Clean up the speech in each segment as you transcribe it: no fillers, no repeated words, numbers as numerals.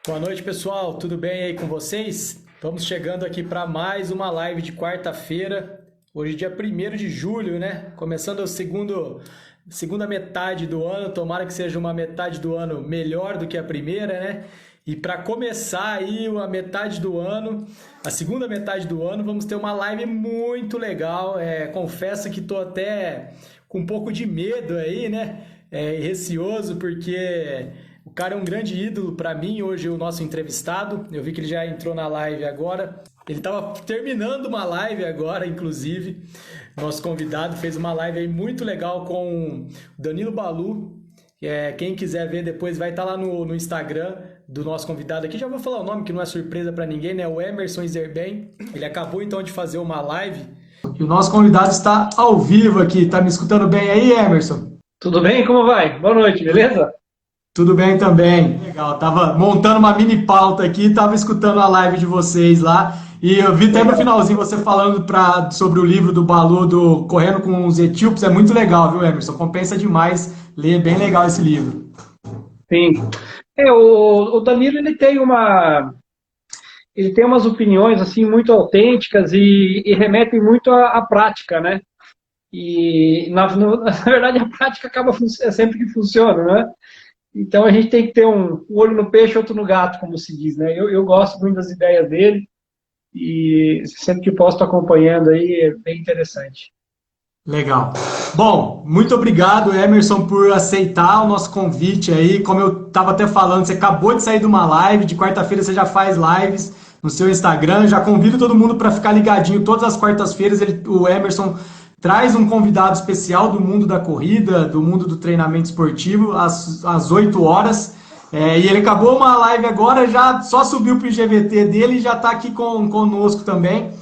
Boa noite, pessoal. Tudo bem aí com vocês? Vamos chegando aqui para mais uma live de quarta-feira. Hoje, dia 1º de julho, né? Começando a segunda metade do ano. Tomara que seja uma metade do ano melhor do que a primeira, né? E para começar aí a segunda metade do ano, vamos ter uma live muito legal. Confesso que estou até com um pouco de medo aí, né? Receoso, porque o cara é um grande ídolo para mim, hoje o nosso entrevistado. Eu vi que ele já entrou na live agora. Ele estava terminando uma live agora, inclusive. Nosso convidado fez uma live aí muito legal com o Danilo Balu. Quem quiser ver depois vai estar lá no Instagram do nosso convidado aqui. Já vou falar o nome, que não é surpresa para ninguém, né? O Emerson Zerben. Ele acabou então de fazer uma live. E o nosso convidado está ao vivo aqui. Tá me escutando bem aí, Emerson? Tudo bem? Como vai? Boa noite, beleza? Tudo bem também. Legal. Tava montando uma mini pauta aqui, tava escutando a live de vocês lá. E eu vi até no finalzinho você falando sobre o livro do Balu, do Correndo com os Etíopes. É muito legal, viu, Emerson? Compensa demais ler, bem legal esse livro. Sim. O Danilo, ele tem umas opiniões assim muito autênticas e remetem muito à prática, né? E na verdade a prática é sempre que funciona, né? Então a gente tem que ter um olho no peixe, outro no gato, como se diz, né? Eu gosto muito das ideias dele e sempre que posso estou acompanhando aí, é bem interessante. Legal. Bom, muito obrigado, Emerson, por aceitar o nosso convite aí. Como eu estava até falando, você acabou de sair de uma live, de quarta-feira você já faz lives no seu Instagram. Já convido todo mundo para ficar ligadinho. Todas as quartas-feiras o Emerson traz um convidado especial do mundo da corrida, do mundo do treinamento esportivo, às 8 horas. E ele acabou uma live agora, já só subiu para o IGVT dele e já está aqui conosco também.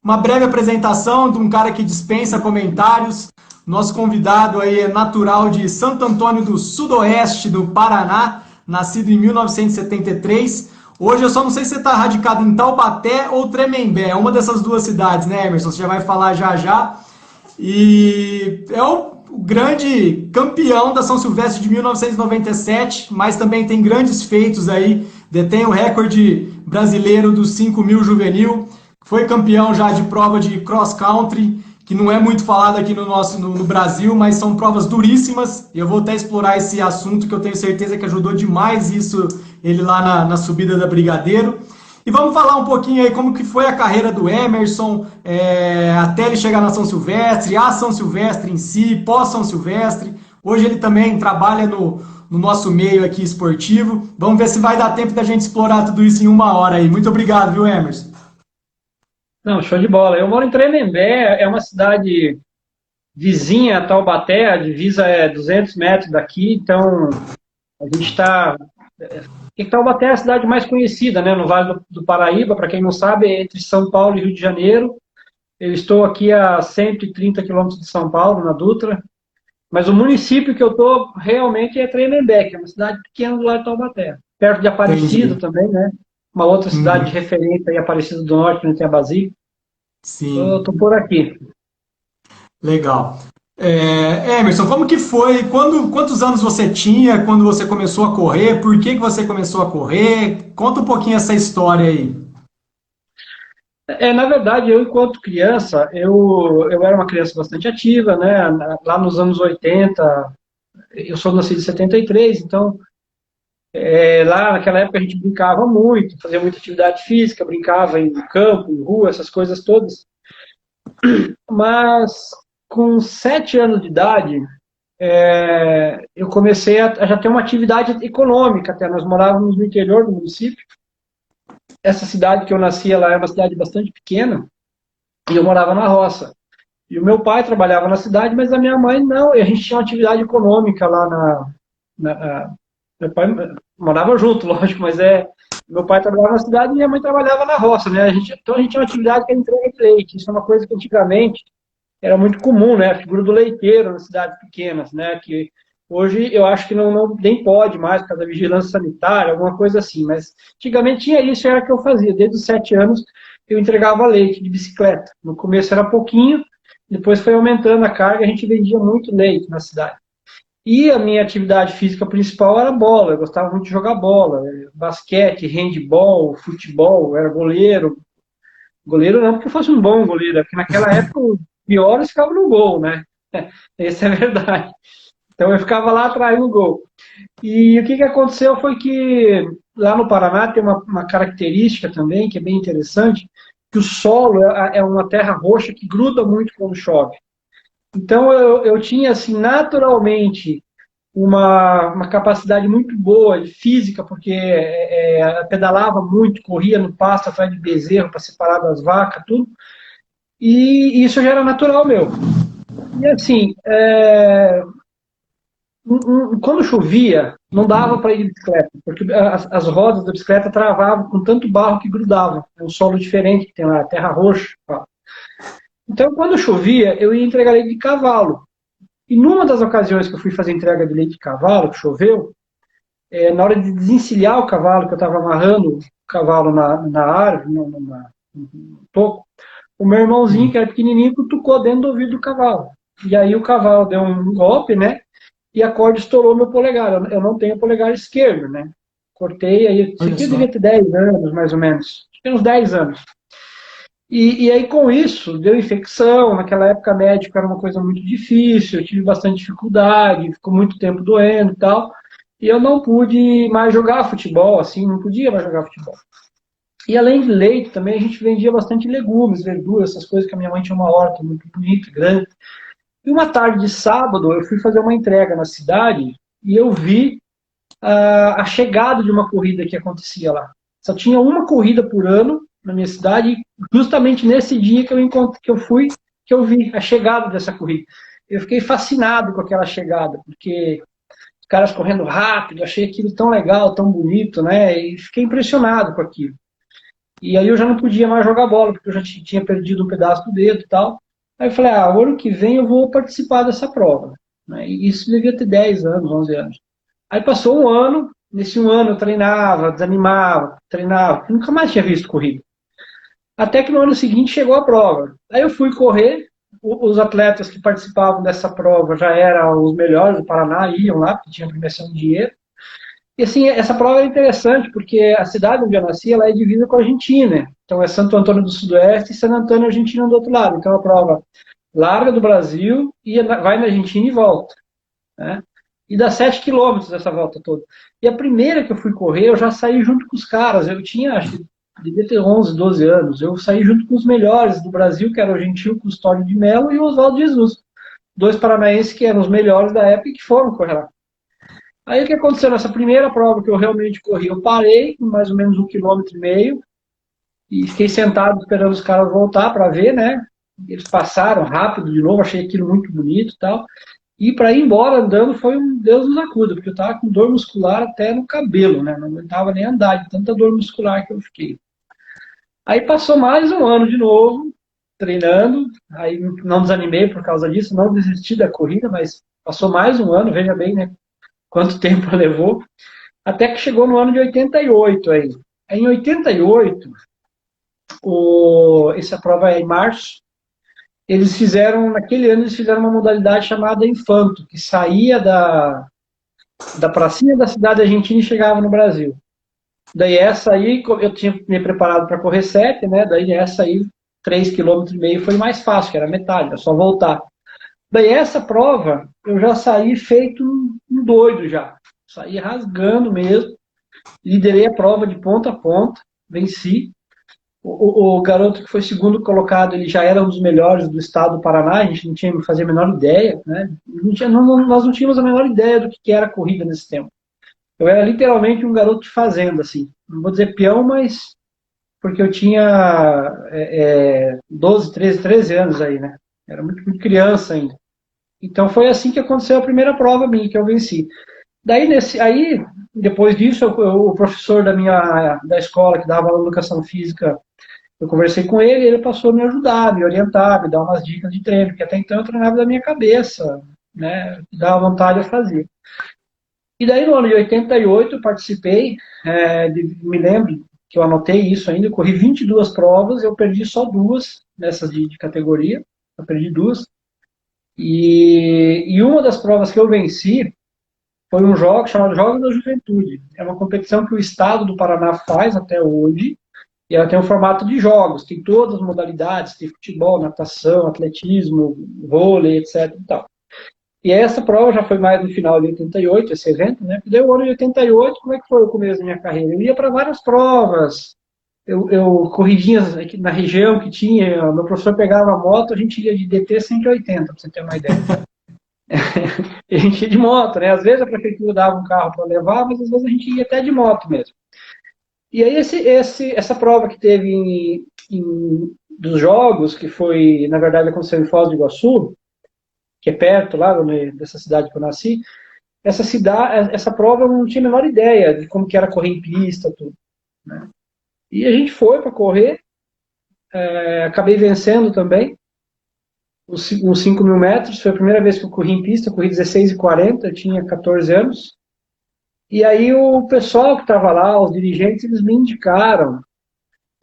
Uma breve apresentação de um cara que dispensa comentários. Nosso convidado aí é natural de Santo Antônio do Sudoeste, do Paraná, nascido em 1973. Hoje eu só não sei se você está radicado em Taubaté ou Tremembé, é uma dessas duas cidades, né, Emerson? Você já vai falar já já. E é o grande campeão da São Silvestre de 1997, mas também tem grandes feitos aí, detém o recorde brasileiro dos 5.000 juvenil. Foi campeão já de prova de cross country, que não é muito falado aqui no Brasil, mas são provas duríssimas. E eu vou até explorar esse assunto, que eu tenho certeza que ajudou demais isso ele lá na subida da Brigadeiro. E vamos falar um pouquinho aí como que foi a carreira do Emerson, até ele chegar na São Silvestre, a São Silvestre em si, pós-São Silvestre. Hoje ele também trabalha no nosso meio aqui esportivo. Vamos ver se vai dar tempo da gente explorar tudo isso em uma hora aí. Muito obrigado, viu, Emerson? Não, show de bola. Eu moro em Tremembé, é uma cidade vizinha a Taubaté, a divisa é 200 metros daqui, então a gente está... Taubaté é a cidade mais conhecida, né, no Vale do Paraíba, para quem não sabe, é entre São Paulo e Rio de Janeiro. Eu estou aqui a 130 quilômetros de São Paulo, na Dutra, mas o município que eu estou realmente é Tremembé, que é uma cidade pequena do lado de Taubaté, perto de Aparecida também, né, uma outra cidade de referência aí, Aparecida do Norte, onde tem a Basílica. Sim. Estou por aqui. Legal. Emerson, como que foi? Quantos anos você tinha quando você começou a correr? Por que você começou a correr? Conta um pouquinho essa história aí. Na verdade, eu, enquanto criança, eu era uma criança bastante ativa, né? Lá nos anos 80, eu sou nascido em 73, então, lá naquela época a gente brincava muito, fazia muita atividade física, brincava em campo, em rua, essas coisas todas. Mas, com 7 anos de idade, eu comecei a já ter uma atividade econômica até. Nós morávamos no interior do município. Essa cidade que eu nasci, ela é uma cidade bastante pequena, e eu morava na roça. E o meu pai trabalhava na cidade, mas a minha mãe não, e a gente tinha uma atividade econômica lá meu pai morava junto, lógico, mas meu pai trabalhava na cidade e minha mãe trabalhava na roça, né? Então a gente tinha uma atividade que era entrega de leite. Isso é uma coisa que antigamente era muito comum, né? A figura do leiteiro nas cidades pequenas, né? Que hoje eu acho que nem pode mais, por causa da vigilância sanitária, alguma coisa assim. Mas antigamente tinha isso, era o que eu fazia. Desde os 7 anos eu entregava leite de bicicleta. No começo era pouquinho, depois foi aumentando a carga, a gente vendia muito leite na cidade. E a minha atividade física principal era bola. Eu gostava muito de jogar bola, basquete, handball, futebol, eu era goleiro. Goleiro não porque eu fosse um bom goleiro, é porque naquela época os piores ficavam no gol, né? Essa é a verdade. Então eu ficava lá atrás no gol. E o que, que aconteceu foi que lá no Paraná tem uma característica também que é bem interessante, que o solo é uma terra roxa que gruda muito quando chove. Então eu tinha assim naturalmente uma capacidade muito boa de física, porque pedalava muito, corria no pasto atrás de bezerro para separar das vacas, tudo. E isso já era natural meu. E assim, quando chovia, não dava para ir de bicicleta, porque as rodas da bicicleta travavam com tanto barro que grudava. É um solo diferente que tem lá, terra roxa. Ó. Então, quando chovia, eu ia entregar leite de cavalo. E numa das ocasiões que eu fui fazer entrega de leite de cavalo, que choveu, na hora de desencilhar o cavalo, que eu estava amarrando o cavalo na árvore, no toco, o meu irmãozinho, que era pequenininho, cutucou dentro do ouvido do cavalo. E aí o cavalo deu um golpe, né? E a corda estourou meu polegar. Eu não tenho polegar esquerdo, né? Cortei, aí isso Olha aqui eu devia só. ter 10 anos, mais ou menos. Tem uns 10 anos. E aí, com isso, deu infecção. Naquela época, médico era uma coisa muito difícil. Eu tive bastante dificuldade, ficou muito tempo doendo e tal. E eu não pude mais jogar futebol, assim, não podia mais jogar futebol. E além de leite, também a gente vendia bastante legumes, verduras, essas coisas que a minha mãe tinha uma horta muito bonita, grande. E uma tarde de sábado, eu fui fazer uma entrega na cidade e eu vi a chegada de uma corrida que acontecia lá. Só tinha uma corrida por ano na minha cidade, justamente nesse dia que eu fui, que eu vi a chegada dessa corrida. Eu fiquei fascinado com aquela chegada, porque os caras correndo rápido, achei aquilo tão legal, tão bonito, né? E fiquei impressionado com aquilo. E aí eu já não podia mais jogar bola, porque eu já tinha perdido um pedaço do dedo e tal. Aí eu falei, o ano que vem eu vou participar dessa prova. Né? E isso devia ter 10 anos, 11 anos. Aí passou um ano, nesse um ano eu treinava, desanimava, treinava, nunca mais tinha visto corrida. Até que no ano seguinte chegou a prova. Aí eu fui correr, os atletas que participavam dessa prova já eram os melhores do Paraná, iam lá, porque tinha premiação de dinheiro. E assim, essa prova é interessante, porque a cidade onde eu nasci, ela é divisa com a Argentina. Então é Santo Antônio do Sudoeste e San Antônio, Argentina, do outro lado. Então é uma prova larga do Brasil, e vai na Argentina e volta. Né? E dá 7 quilômetros essa volta toda. E a primeira que eu fui correr, eu já saí junto com os caras. Eu tinha, acho que devia ter 11, 12 anos. Eu saí junto com os melhores do Brasil, que era o Gentil Custódio de Mello e o Oswaldo Jesus. Dois paranaenses que eram os melhores da época e que foram correr lá. Aí o que aconteceu nessa primeira prova que eu realmente corri? Eu parei com mais ou menos 1,5 km e fiquei sentado esperando os caras voltar para ver, né? Eles passaram rápido de novo, achei aquilo muito bonito e tal. E para ir embora andando foi um Deus nos acuda, porque eu estava com dor muscular até no cabelo, né? Não aguentava nem andar de tanta dor muscular que eu fiquei. Aí passou mais um ano de novo, treinando, aí não desanimei por causa disso, não desisti da corrida, mas passou mais um ano, veja bem, né? Quanto tempo levou, até que chegou no ano de 88 aí. Em 88, essa prova é em março, naquele ano eles fizeram uma modalidade chamada Infanto, que saía da pracinha da cidade argentina e chegava no Brasil. Daí essa aí, eu tinha me preparado para correr 7, né? Daí essa aí, 3,5 km foi mais fácil, que era metade, é só voltar. Daí essa prova, eu já saí feito um doido já. Saí rasgando mesmo. Liderei a prova de ponta a ponta, venci. O garoto que foi segundo colocado, ele já era um dos melhores do estado do Paraná, a gente não tinha que fazer a menor ideia, né? Nós não tínhamos a menor ideia do que era a corrida nesse tempo. Eu era literalmente um garoto de fazenda, assim. Não vou dizer peão, mas porque eu tinha 12, 13 anos aí, né? Era muito criança ainda. Então foi assim que aconteceu a primeira prova minha, que eu venci. Daí, depois disso, o professor da escola, que dava aula de educação física, eu conversei com ele e ele passou a me ajudar, me orientar, me dar umas dicas de treino, porque até então eu treinava da minha cabeça, né? Dava vontade eu fazia. E daí, no ano de 88, eu participei, me lembro que eu anotei isso ainda, eu corri 22 provas, eu perdi só duas nessas de categoria, eu perdi duas. E uma das provas que eu venci foi um jogo chamado Jogos da Juventude. É uma competição que o Estado do Paraná faz até hoje, e ela tem um formato de jogos, tem todas as modalidades, tem futebol, natação, atletismo, vôlei, etc. E tal. E essa prova já foi mais no final de 88, esse evento, né? Deu o ano de 88, como é que foi o começo da minha carreira? Eu ia para várias provas, corridinhas aqui na região que tinha, meu professor pegava a moto, a gente ia de DT 180, para você ter uma ideia. E a gente ia de moto, né? Às vezes a prefeitura dava um carro para levar, mas às vezes a gente ia até de moto mesmo. E aí essa prova que teve dos jogos, que foi, na verdade, aconteceu em Foz do Iguaçu, que é perto lá dessa cidade que eu nasci, essa prova eu não tinha a menor ideia de como que era correr em pista, tudo. Né? E a gente foi para correr, acabei vencendo também os 5 mil metros, foi a primeira vez que eu corri em pista, eu corri 16:40, eu tinha 14 anos, e aí o pessoal que estava lá, os dirigentes, eles me indicaram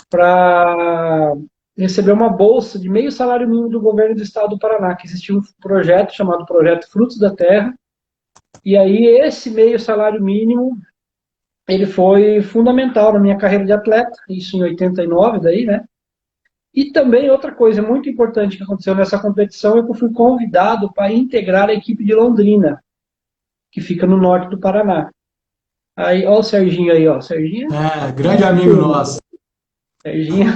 para receber uma bolsa de meio salário mínimo do governo do estado do Paraná, que existia um projeto chamado Projeto Frutos da Terra, e aí esse meio salário mínimo, ele foi fundamental na minha carreira de atleta, isso em 89 daí, né? E também outra coisa muito importante que aconteceu nessa competição é que eu fui convidado para integrar a equipe de Londrina, que fica no norte do Paraná. Aí, ó o Serginho aí, ó. Serginho. Grande amigo nosso. Serginho,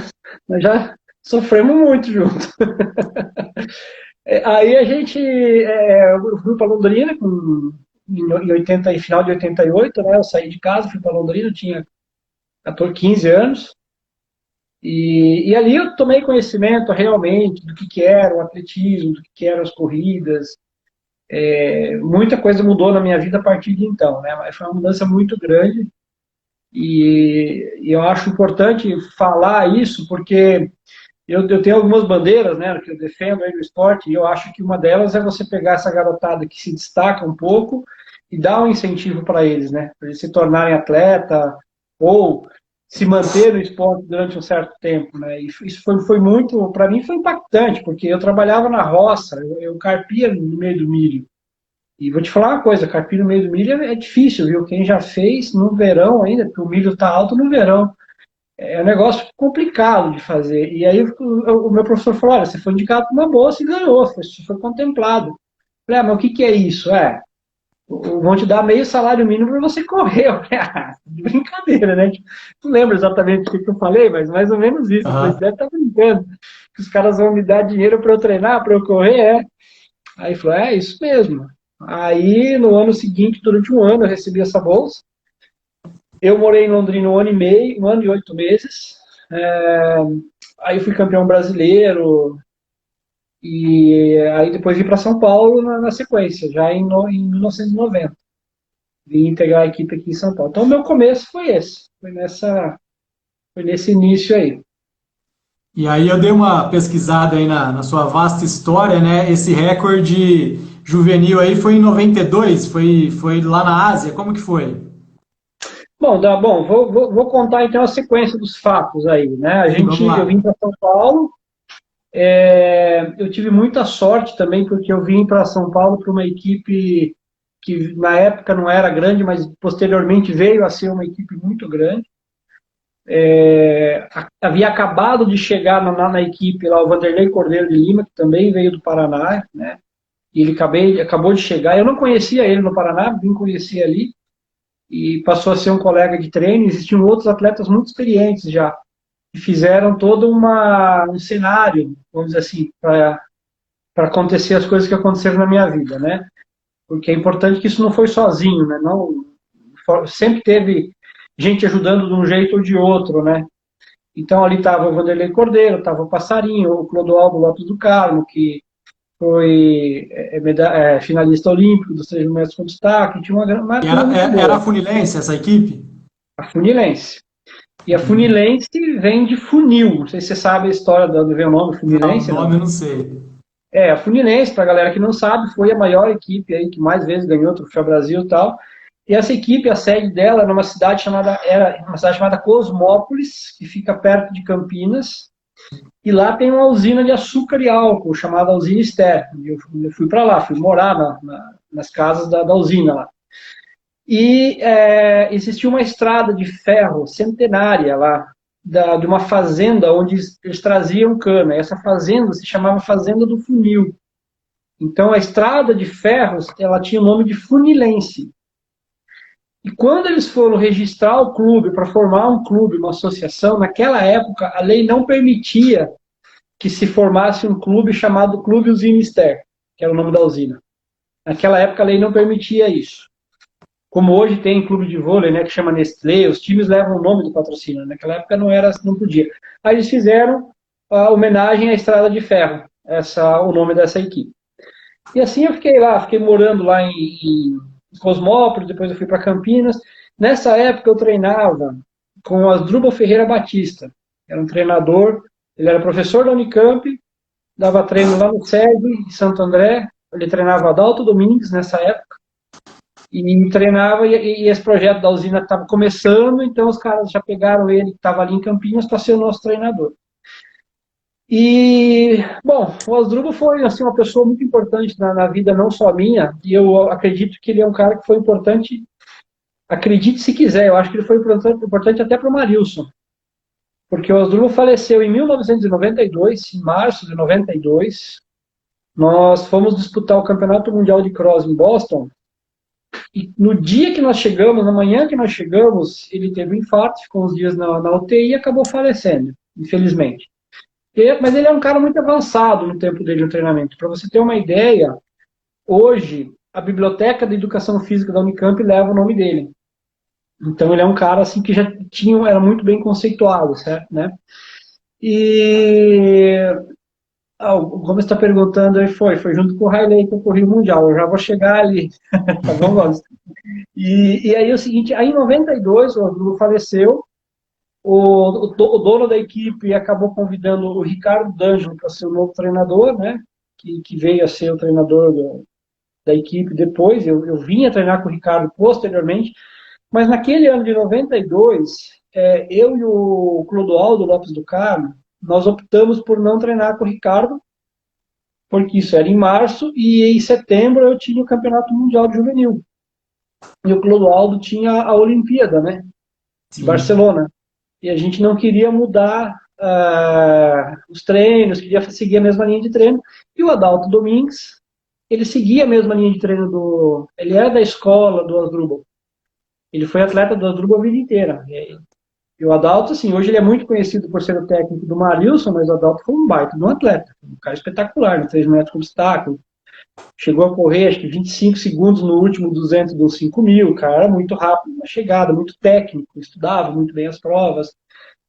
nós já sofremos muito junto. Aí a gente, eu fui para Londrina em final de 88, né? Eu saí de casa, fui para Londrina, eu tinha 15 anos. E ali eu tomei conhecimento realmente do que era o atletismo, do que eram as corridas. Muita coisa mudou na minha vida a partir de então, né? Mas foi uma mudança muito grande. E eu acho importante falar isso, porque eu tenho algumas bandeiras, né, que eu defendo aí no esporte, e eu acho que uma delas é você pegar essa garotada que se destaca um pouco e dar um incentivo para eles, né, para eles se tornarem atleta ou se manter no esporte durante um certo tempo, né, e isso foi muito, para mim foi impactante, porque eu trabalhava na roça, eu carpia no meio do milho, e vou te falar uma coisa, carpir no meio do milho é difícil, viu, quem já fez no verão ainda, porque o milho está alto no verão, é um negócio complicado de fazer. E aí o meu professor falou, olha, você foi indicado para uma bolsa e ganhou, foi contemplado. Falei, mas o que é isso? Vão te dar meio salário mínimo para você correr. Eu falei, de brincadeira, né? Não lembro exatamente o que eu falei, mas mais ou menos isso. Eu falei, você deve estar brincando. Que os caras vão me dar dinheiro para eu treinar, para eu correr, Aí ele falou, isso mesmo. Aí, no ano seguinte, durante um ano, eu recebi essa bolsa. Eu morei em Londrina 1 ano e meio, 1 ano e 8 meses. Aí eu fui campeão brasileiro. E aí depois vim para São Paulo na sequência, já em 1990. Vim integrar a equipe aqui em São Paulo. Então, o meu começo foi esse. Foi nesse início aí. E aí eu dei uma pesquisada aí na sua vasta história, né? Esse recorde juvenil aí foi em 92, foi lá na Ásia, como que foi? Bom, vou contar então a sequência dos fatos aí, né? Eu vim para São Paulo, eu tive muita sorte também, porque eu vim para São Paulo para uma equipe que na época não era grande, mas posteriormente veio a ser uma equipe muito grande. Havia acabado de chegar na equipe lá o Vanderlei Cordeiro de Lima, que também veio do Paraná, né? E ele acabou de chegar. Eu não conhecia ele no Paraná, vim conhecer ali. E passou a ser um colega de treino. Existiam outros atletas muito experientes já, que fizeram todo um cenário, vamos dizer assim, para acontecer as coisas que aconteceram na minha vida, né? Porque é importante que isso não foi sozinho, né? Não, sempre teve gente ajudando de um jeito ou de outro, né? Então ali estava o Vanderlei Cordeiro, estava o Passarinho, o Clodoaldo Lopes do Carmo, que foi finalista olímpico dos 3 metros com destaque, tinha uma Era a Funilense essa equipe? A Funilense. E a Funilense vem de funil. Não sei se você sabe a história de onde vem o nome Funilense. Não, o nome eu não sei. A Funilense, para a galera que não sabe, foi a maior equipe aí que mais vezes ganhou o Troféu Brasil e tal. E essa equipe, a sede dela era uma cidade chamada Cosmópolis, que fica perto de Campinas. E lá tem uma usina de açúcar e álcool, chamada usina Ster. Eu fui para lá, fui morar nas casas da usina lá. E existia uma estrada de ferro centenária lá, de uma fazenda onde eles traziam cana. Essa fazenda se chamava Fazenda do Funil. Então, a estrada de ferros, ela tinha o nome de Funilense. E quando eles foram registrar o clube, para formar um clube, uma associação, naquela época, a lei não permitia que se formasse um clube chamado Clube Usina Ster, que era o nome da usina. Naquela época, a lei não permitia isso. Como hoje tem clube de vôlei, né, que chama Nestlé, os times levam o nome do patrocínio. Naquela época não podia. Aí eles fizeram a homenagem à Estrada de Ferro, o nome dessa equipe. E assim eu fiquei lá, fiquei morando lá em Cosmópolis, depois eu fui para Campinas. Nessa época eu treinava com o Asdrubal Ferreira Batista, era um treinador, ele era professor da Unicamp, dava treino lá no SESI, em Santo André, ele treinava Adalto Domingues nessa época, e treinava, e esse projeto da usina estava começando, então os caras já pegaram ele, que estava ali em Campinas, para ser o nosso treinador. E, bom, o Asdrubal foi assim, uma pessoa muito importante na vida, não só minha, e eu acredito que ele é um cara que foi importante, acredite se quiser, eu acho que ele foi importante até para o Marilson, porque o Asdrubal faleceu em 1992, em março de 92, nós fomos disputar o Campeonato Mundial de Cross em Boston, e no dia que nós chegamos, na manhã que nós chegamos, ele teve um infarto, ficou uns dias na UTI e acabou falecendo, infelizmente. Mas ele é um cara muito avançado no tempo dele no treinamento. Para você ter uma ideia, hoje a Biblioteca de Educação Física da Unicamp leva o nome dele. Então ele é um cara assim que já era muito bem conceituado, certo, né? E o Gomes está perguntando, aí foi junto com o Riley que eu corri o Mundial, eu já vou chegar ali, tá bom, Gomes? E aí é o seguinte, aí em 92 o Arthur faleceu, o dono da equipe acabou convidando o Ricardo D'Angelo para ser o novo treinador, né? Que veio a ser o treinador da equipe depois. Eu vinha treinar com o Ricardo posteriormente, mas naquele ano de 92, eu e o Clodoaldo Lopes do Carmo, nós optamos por não treinar com o Ricardo, porque isso era em março, e em setembro eu tinha o Campeonato Mundial de Juvenil. E o Clodoaldo tinha a Olimpíada, né? De Barcelona. E a gente não queria mudar os treinos, queria seguir a mesma linha de treino. E o Adalto Domingues, ele seguia a mesma linha de treino ele era da escola do Asdrubal. Ele foi atleta do Asdrubal a vida inteira. E o Adalto, assim, hoje ele é muito conhecido por ser o técnico do Marilson, mas o Adalto foi um baita de um atleta. Um cara espetacular, no 3 metros com obstáculo. Chegou a correr, acho que 25 segundos no último 200 dos 5.000. Cara, era muito rápido na chegada, muito técnico, estudava muito bem as provas.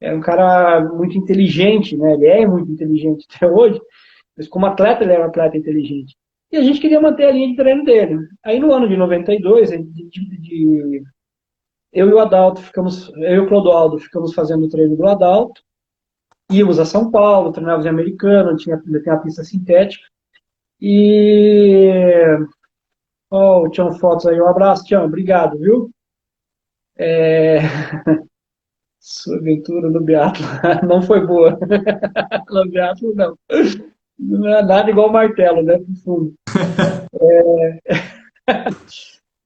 Era um cara muito inteligente, né? Ele é muito inteligente até hoje, mas como atleta ele era um atleta inteligente. E a gente queria manter a linha de treino dele. Aí no ano de 92, eu e o Adalto eu e o Clodoaldo ficamos fazendo o treino do Adalto, íamos a São Paulo, treinávamos em Americana, tinha a pista sintética, e o Tião Fotos aí, um abraço, Tião, obrigado, viu? Sua aventura no biatlo não foi boa. No biatlo, não. Não é nada igual o martelo, né? Pro fundo.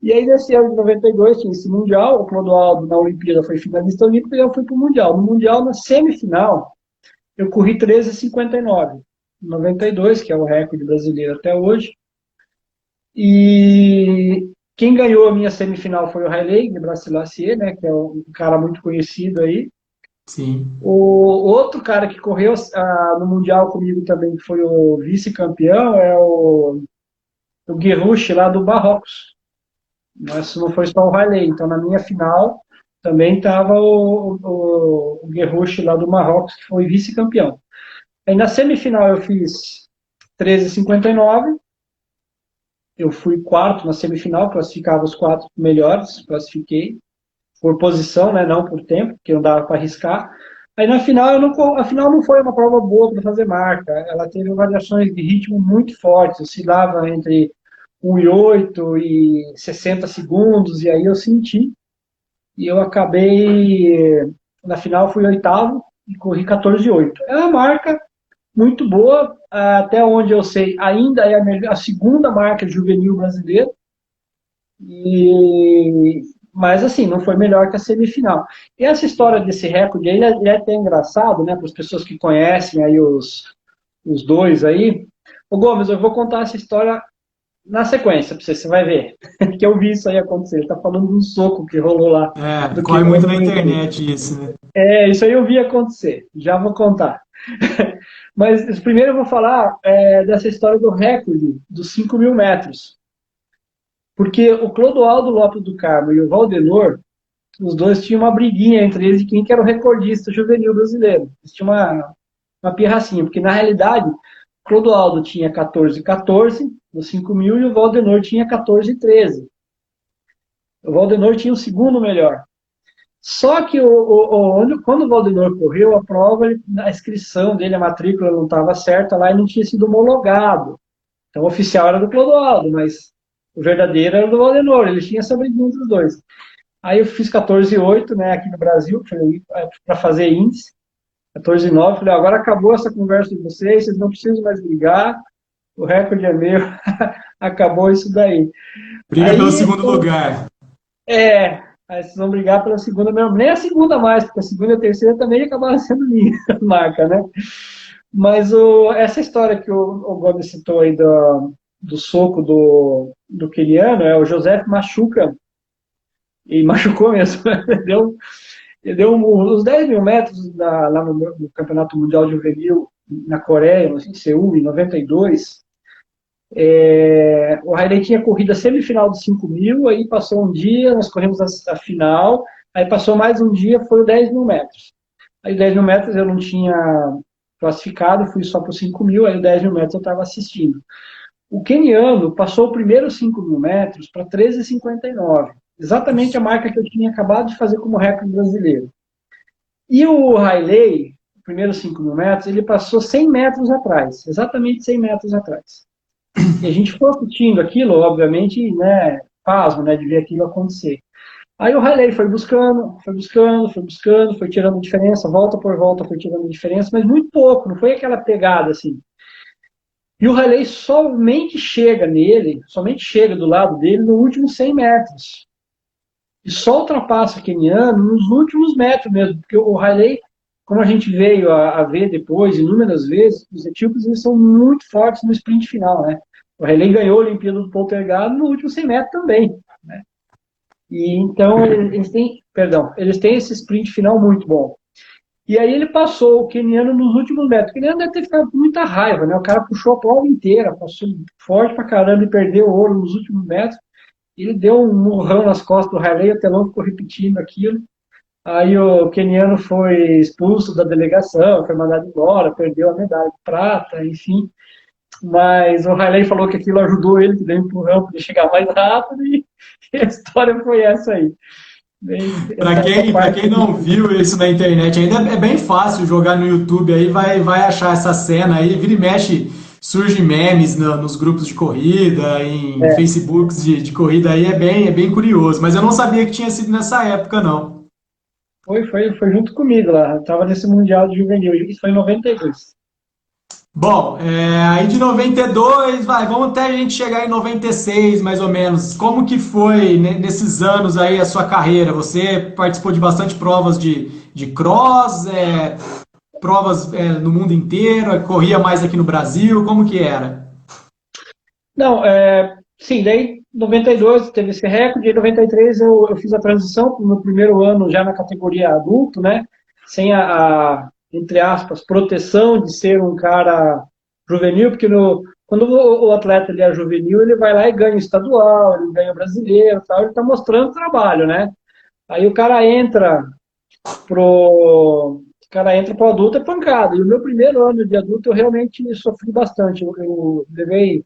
E aí, nesse ano de 92, tinha esse Mundial. O Clodoaldo, na Olimpíada, foi finalista olímpico e eu fui para o Mundial. No Mundial, na semifinal, eu corri 13,59. 92, que é o recorde brasileiro até hoje. E quem ganhou a minha semifinal foi o Haile Gebrselassie, né, que é um cara muito conhecido aí. Sim. O outro cara que correu no Mundial comigo também, que foi o vice-campeão, é o Guerrouche lá do Marrocos. Mas não foi só o Haile. Então, na minha final, também estava o Guerrouche lá do Marrocos, que foi vice-campeão. Aí na semifinal eu fiz 13,59. Eu fui quarto na semifinal, classificava os 4 melhores, classifiquei por posição, né, não por tempo, porque não dava para arriscar. Aí na final, a final não foi uma prova boa para fazer marca, ela teve variações de ritmo muito fortes, oscilava entre 1,8 e 60 segundos, e aí eu senti, e eu acabei, na final fui oitavo, e corri 14,8. É uma marca muito boa, até onde eu sei, ainda é a segunda marca juvenil brasileira, mas assim, não foi melhor que a semifinal. E essa história desse recorde aí, ele é até engraçado, né, para as pessoas que conhecem aí os dois aí. Ô Gomes, eu vou contar essa história na sequência, para você vai ver, que eu vi isso aí acontecer. Ele está falando de um soco que rolou lá. É, Do corre Kylian muito na Mbappé. internet isso, né? Isso aí eu vi acontecer, já vou contar. Mas primeiro eu vou falar dessa história do recorde dos 5.000 metros. Porque o Clodoaldo Lopes do Carmo e o Valdenor, os dois tinham uma briguinha entre eles de quem que era o recordista juvenil brasileiro. Eles tinham uma pirracinha, porque na realidade, o Clodoaldo tinha 14,14 nos 5.000 e o Valdenor tinha 14,13. O Valdenor tinha o segundo melhor. Só que quando o Valdenor correu a prova, a inscrição dele, a matrícula não estava certa lá e não tinha sido homologado. Então o oficial era do Clodoaldo, mas o verdadeiro era do Valdenor. Ele tinha essa briguinha entre os dois. Aí eu fiz 14,8, né, aqui no Brasil, para fazer índice. 14,9. Falei, agora acabou essa conversa de vocês não precisam mais brigar, o recorde é meu. Acabou isso daí. Briga pelo Aí, segundo lugar. aí vocês vão brigar pela segunda mesmo. Nem a segunda mais, porque a segunda e a terceira também acabaram sendo minha marca, né? Mas essa história que o Gomes citou aí do soco do Quiliano, o José machuca, e machucou mesmo, deu uns 10.000 metros lá no Campeonato Mundial Juvenil na Coreia, em Seul, em 92. O Riley tinha corrido a semifinal dos 5.000, aí passou um dia, nós corremos a final, aí passou mais um dia, foi o 10.000 metros. Aí 10.000 metros eu não tinha classificado, fui só para os 5.000, aí 10.000 metros eu estava assistindo. O queniano passou o primeiro 5.000 metros para 13,59, exatamente a marca que eu tinha acabado de fazer como recorde brasileiro. E o Riley, o primeiro 5.000 metros, ele passou 100 metros atrás, exatamente 100 metros atrás. E a gente foi assistindo aquilo, obviamente, né, pasmo, né, de ver aquilo acontecer. Aí o Riley foi buscando, foi tirando diferença, volta por volta foi tirando diferença, mas muito pouco, não foi aquela pegada assim. E o Riley somente chega do lado dele no último 100 metros. E só ultrapassa o queniano nos últimos metros mesmo, porque o Riley, como a gente veio a ver depois, inúmeras vezes, os etíopes eles são muito fortes no sprint final, né? O Riley ganhou a Olimpíada do Poltergado no último 100 metros também, né? E então eles têm esse sprint final muito bom. E aí ele passou o queniano nos últimos metros. O queniano deve ter ficado com muita raiva, né? O cara puxou a prova inteira, passou forte pra caramba e perdeu o ouro nos últimos metros. Ele deu um murrão nas costas do Riley, o telão ficou repetindo aquilo. Aí o queniano foi expulso da delegação, foi mandado embora, perdeu a medalha de prata, enfim. Mas o Riley falou que aquilo ajudou ele, que deu um empurrão para ele chegar mais rápido, e a história foi essa aí. Para quem não viu isso na internet ainda, é bem fácil jogar no YouTube aí, vai achar essa cena aí, vira e mexe, surge memes nos grupos de corrida, em Facebooks de corrida aí, é bem curioso, mas eu não sabia que tinha sido nessa época, não. Foi junto comigo lá, eu estava nesse Mundial de Juvenil, isso foi em 92. Bom, aí de 92, vamos até a gente chegar em 96, mais ou menos. Como que foi nesses anos aí a sua carreira? Você participou de bastante provas de cross, provas no mundo inteiro, corria mais aqui no Brasil, como que era? Não, sim, daí em 92 teve esse recorde, em 93 eu fiz a transição para o meu primeiro ano já na categoria adulto, né? Sem entre aspas, proteção de ser um cara juvenil, porque quando o atleta ele é juvenil, ele vai lá e ganha o estadual, ele ganha o brasileiro, tal, ele está mostrando trabalho, né? Aí o cara entra pro adulto é pancada. E o meu primeiro ano de adulto eu realmente sofri bastante. Eu levei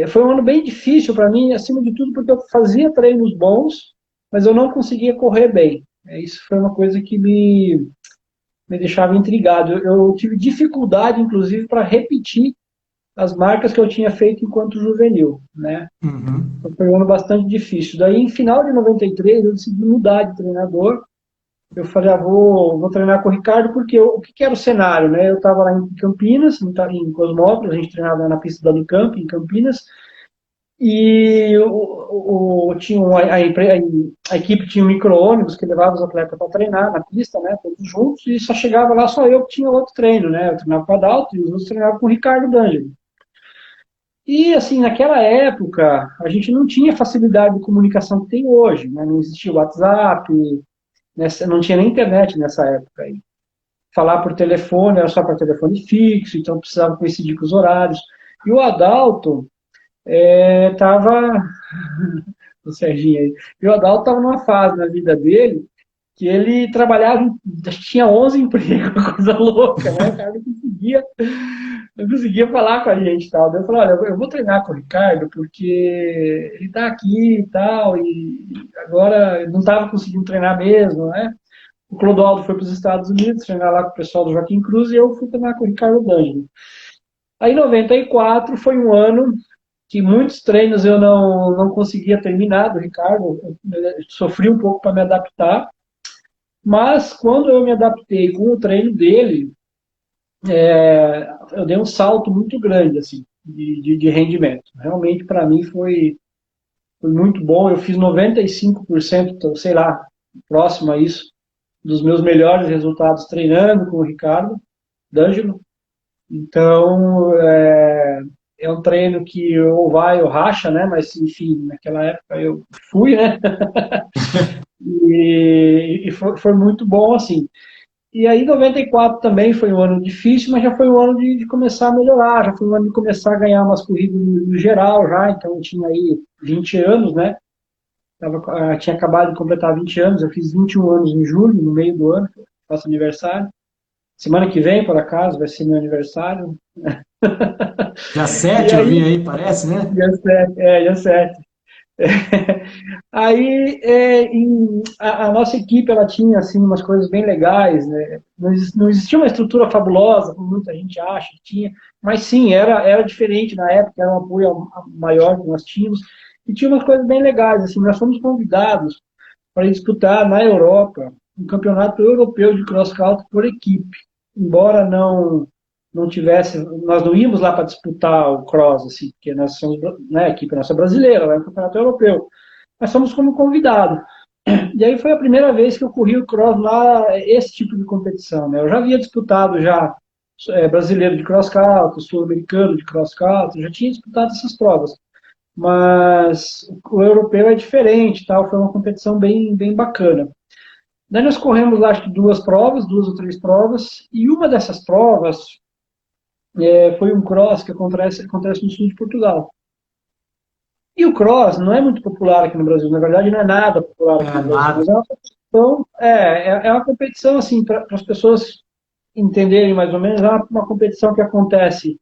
foi um ano bem difícil para mim, acima de tudo, porque eu fazia treinos bons, mas eu não conseguia correr bem. Isso foi uma coisa que me deixava intrigado. Eu tive dificuldade, inclusive, para repetir as marcas que eu tinha feito enquanto juvenil, né? Uhum. Então, foi um ano bastante difícil. Daí, em final de 93, eu decidi mudar de treinador eu falei, vou treinar com o Ricardo, porque o que era o cenário, né? Eu estava lá em Campinas, em Cosmópolis, a gente treinava na pista da Unicamp, em Campinas, e tinha a equipe tinha um micro-ônibus que levava os atletas para treinar na pista, né, todos juntos, e só chegava lá só eu que tinha outro treino, né, eu treinava com o Adalto e os outros treinavam com o Ricardo D'Angelo. E, assim, naquela época, a gente não tinha facilidade de comunicação que tem hoje, né, não existia WhatsApp, não tinha nem internet nessa época aí. Falar por telefone era só para telefone fixo, então precisava coincidir com os horários. E o Adalto estava o Serginho aí. E o Adalto estava numa fase na vida dele que ele trabalhava, tinha 11 empregos, coisa louca, né? O cara não conseguia falar com a gente e tal. Daí eu falei, olha, eu vou treinar com o Ricardo porque ele está aqui e tal, e agora ele não estava conseguindo treinar mesmo, né? O Clodoaldo foi para os Estados Unidos treinar lá com o pessoal do Joaquim Cruz e eu fui treinar com o Ricardo D'Angelo. Aí, 94 foi um ano que muitos treinos eu não conseguia terminar do Ricardo, eu sofri um pouco para me adaptar, mas quando eu me adaptei com o treino dele, eu dei um salto muito grande assim de rendimento. Realmente para mim foi muito bom. Eu fiz 95%, sei lá, próximo a isso, dos meus melhores resultados treinando com o Ricardo D'Angelo. Então, é um treino que ou vai ou racha, né? Mas, enfim, naquela época eu fui, né? E foi muito bom, assim. E aí, 94 também foi um ano difícil, mas já foi um ano de começar a melhorar, já foi um ano de começar a ganhar umas corridas no geral já, então eu tinha aí 20 anos, né? Tinha acabado de completar 20 anos, eu fiz 21 anos em julho, no meio do ano, faço aniversário. Semana que vem, por acaso, vai ser meu aniversário. Dia E 7 eu vi aí, aí, parece, né? dia 7, dia 7. Aí, a nossa equipe, ela tinha, assim, umas coisas bem legais, né? Não existia uma estrutura fabulosa, como muita gente acha que tinha, mas sim, era diferente na época, era um apoio maior que nós tínhamos, e tinha umas coisas bem legais, assim, nós fomos convidados para disputar na Europa um campeonato europeu de cross-country por equipe, embora não tivesse, nós não íamos lá para disputar o cross, assim, porque nós somos, né, a equipe nossa brasileira, lá no campeonato europeu, mas fomos como convidado. E aí foi a primeira vez que eu corri o cross lá, esse tipo de competição, né? Eu já havia disputado já brasileiro de cross-country, sul-americano de cross-country, já tinha disputado essas provas, mas o europeu é diferente, tal, foi uma competição bem bacana. Daí nós corremos lá, acho que duas ou três provas, e uma dessas provas foi um cross que acontece no sul de Portugal. E o cross não é muito popular aqui no Brasil, na verdade não é nada popular aqui É, no Brasil, nada. mas é uma competição, assim, para as pessoas entenderem mais ou menos, é uma competição que acontece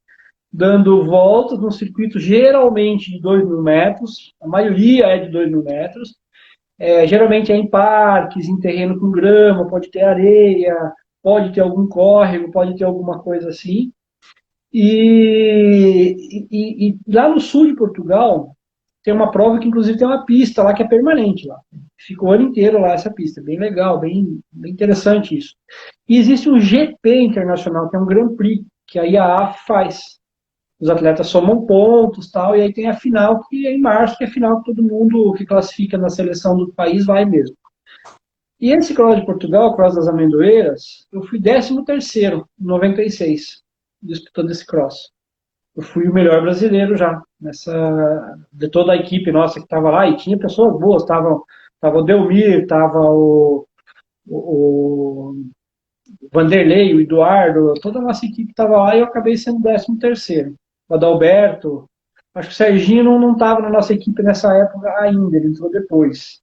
dando voltas num circuito geralmente de 2.000 metros, a maioria é de 2.000 metros, geralmente é em parques, em terreno com grama, pode ter areia, pode ter algum córrego, pode ter alguma coisa assim. E lá no sul de Portugal tem uma prova que inclusive tem uma pista lá que é permanente lá. Fica o ano inteiro lá essa pista, bem legal, bem interessante isso. E existe um GP internacional, que é um Grand Prix, que a IAAF faz. Os atletas somam pontos tal, e aí tem a final que é em março, que é a final que todo mundo que classifica na seleção do país vai mesmo. E esse Cross de Portugal, Cross das Amendoeiras, eu fui 13º, em 96, disputando esse Cross. Eu fui o melhor brasileiro já, de toda a equipe nossa que estava lá, e tinha pessoas boas, tava o Delmir, tava o Vanderlei, o Eduardo, toda a nossa equipe estava lá e eu acabei sendo 13º. O Adalberto, acho que o Serginho não estava na nossa equipe nessa época ainda, ele entrou depois.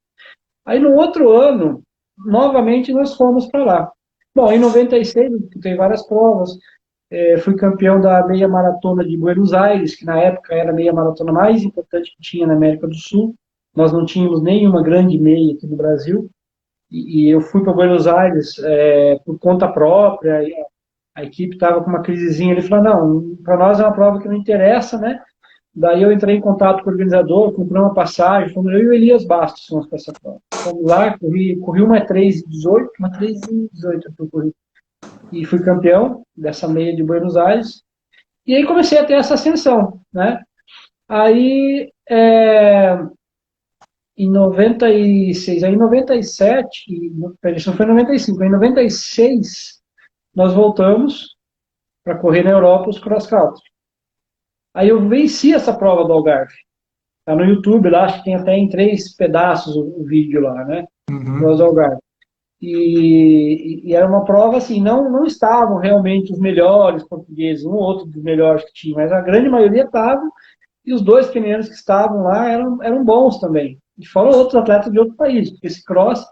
Aí no outro ano, novamente nós fomos para lá. Bom, em 96 tem várias provas, fui campeão da meia maratona de Buenos Aires, que na época era a meia maratona mais importante que tinha na América do Sul. Nós não tínhamos nenhuma grande meia aqui no Brasil. E eu fui para Buenos Aires por conta própria, e a equipe estava com uma crisezinha, ele falou, não, para nós é uma prova que não interessa, né? Daí eu entrei em contato com o organizador, comprei uma passagem, fomos eu e o Elias Bastos fomos para essa prova. Fomos lá, corri uma 3:18, uma 3:18 eu corri. E fui campeão dessa meia de Buenos Aires. E aí comecei a ter essa ascensão, né? Aí, em 96, aí em 97, isso não foi em 95, em 96 nós voltamos para correr na Europa os cross country. Aí eu venci essa prova do Algarve. Tá no YouTube lá, acho que tem até em 3 pedaços o vídeo lá, né? Do Algarve. E era uma prova assim, não estavam realmente os melhores portugueses, um ou outro dos melhores que tinha, mas a grande maioria estavam, e os 2 quenianos que estavam lá eram bons também. E fora outros atletas de outro país, porque esse cross,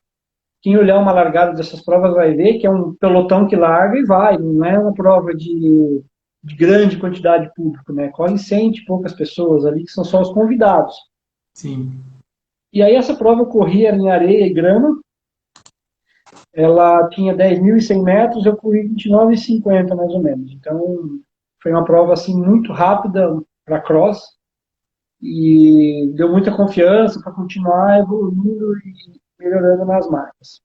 quem olhar uma largada dessas provas vai ver que é um pelotão que larga e vai, não é uma prova de grande quantidade de público, né? Corre 100 e poucas pessoas ali, que são só os convidados. Sim. E aí essa prova eu corria em areia e grama, ela tinha 10.100 metros, eu corri 29,50 mais ou menos. Então, foi uma prova assim muito rápida para cross e deu muita confiança para continuar evoluindo e melhorando nas marcas.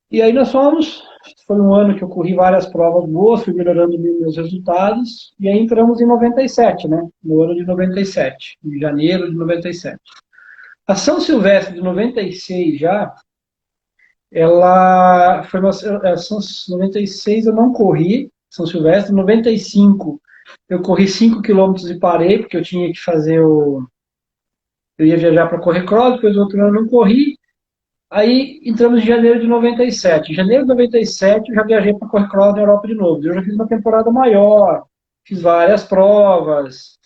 E aí nós fomos, foi um ano que eu corri várias provas boas, fui melhorando meus resultados, e aí entramos em 97, né? No ano de 97, em janeiro de 97. A São Silvestre de 96 já, ela foi uma, São 96 eu não corri, São Silvestre, 95 eu corri 5 quilômetros e parei, porque eu tinha que fazer eu ia viajar para correr cross, depois o outro ano eu não corri, aí entramos em janeiro de 97. Em janeiro de 97 eu já viajei para correr cross na Europa de novo, eu já fiz uma temporada maior, fiz várias provas,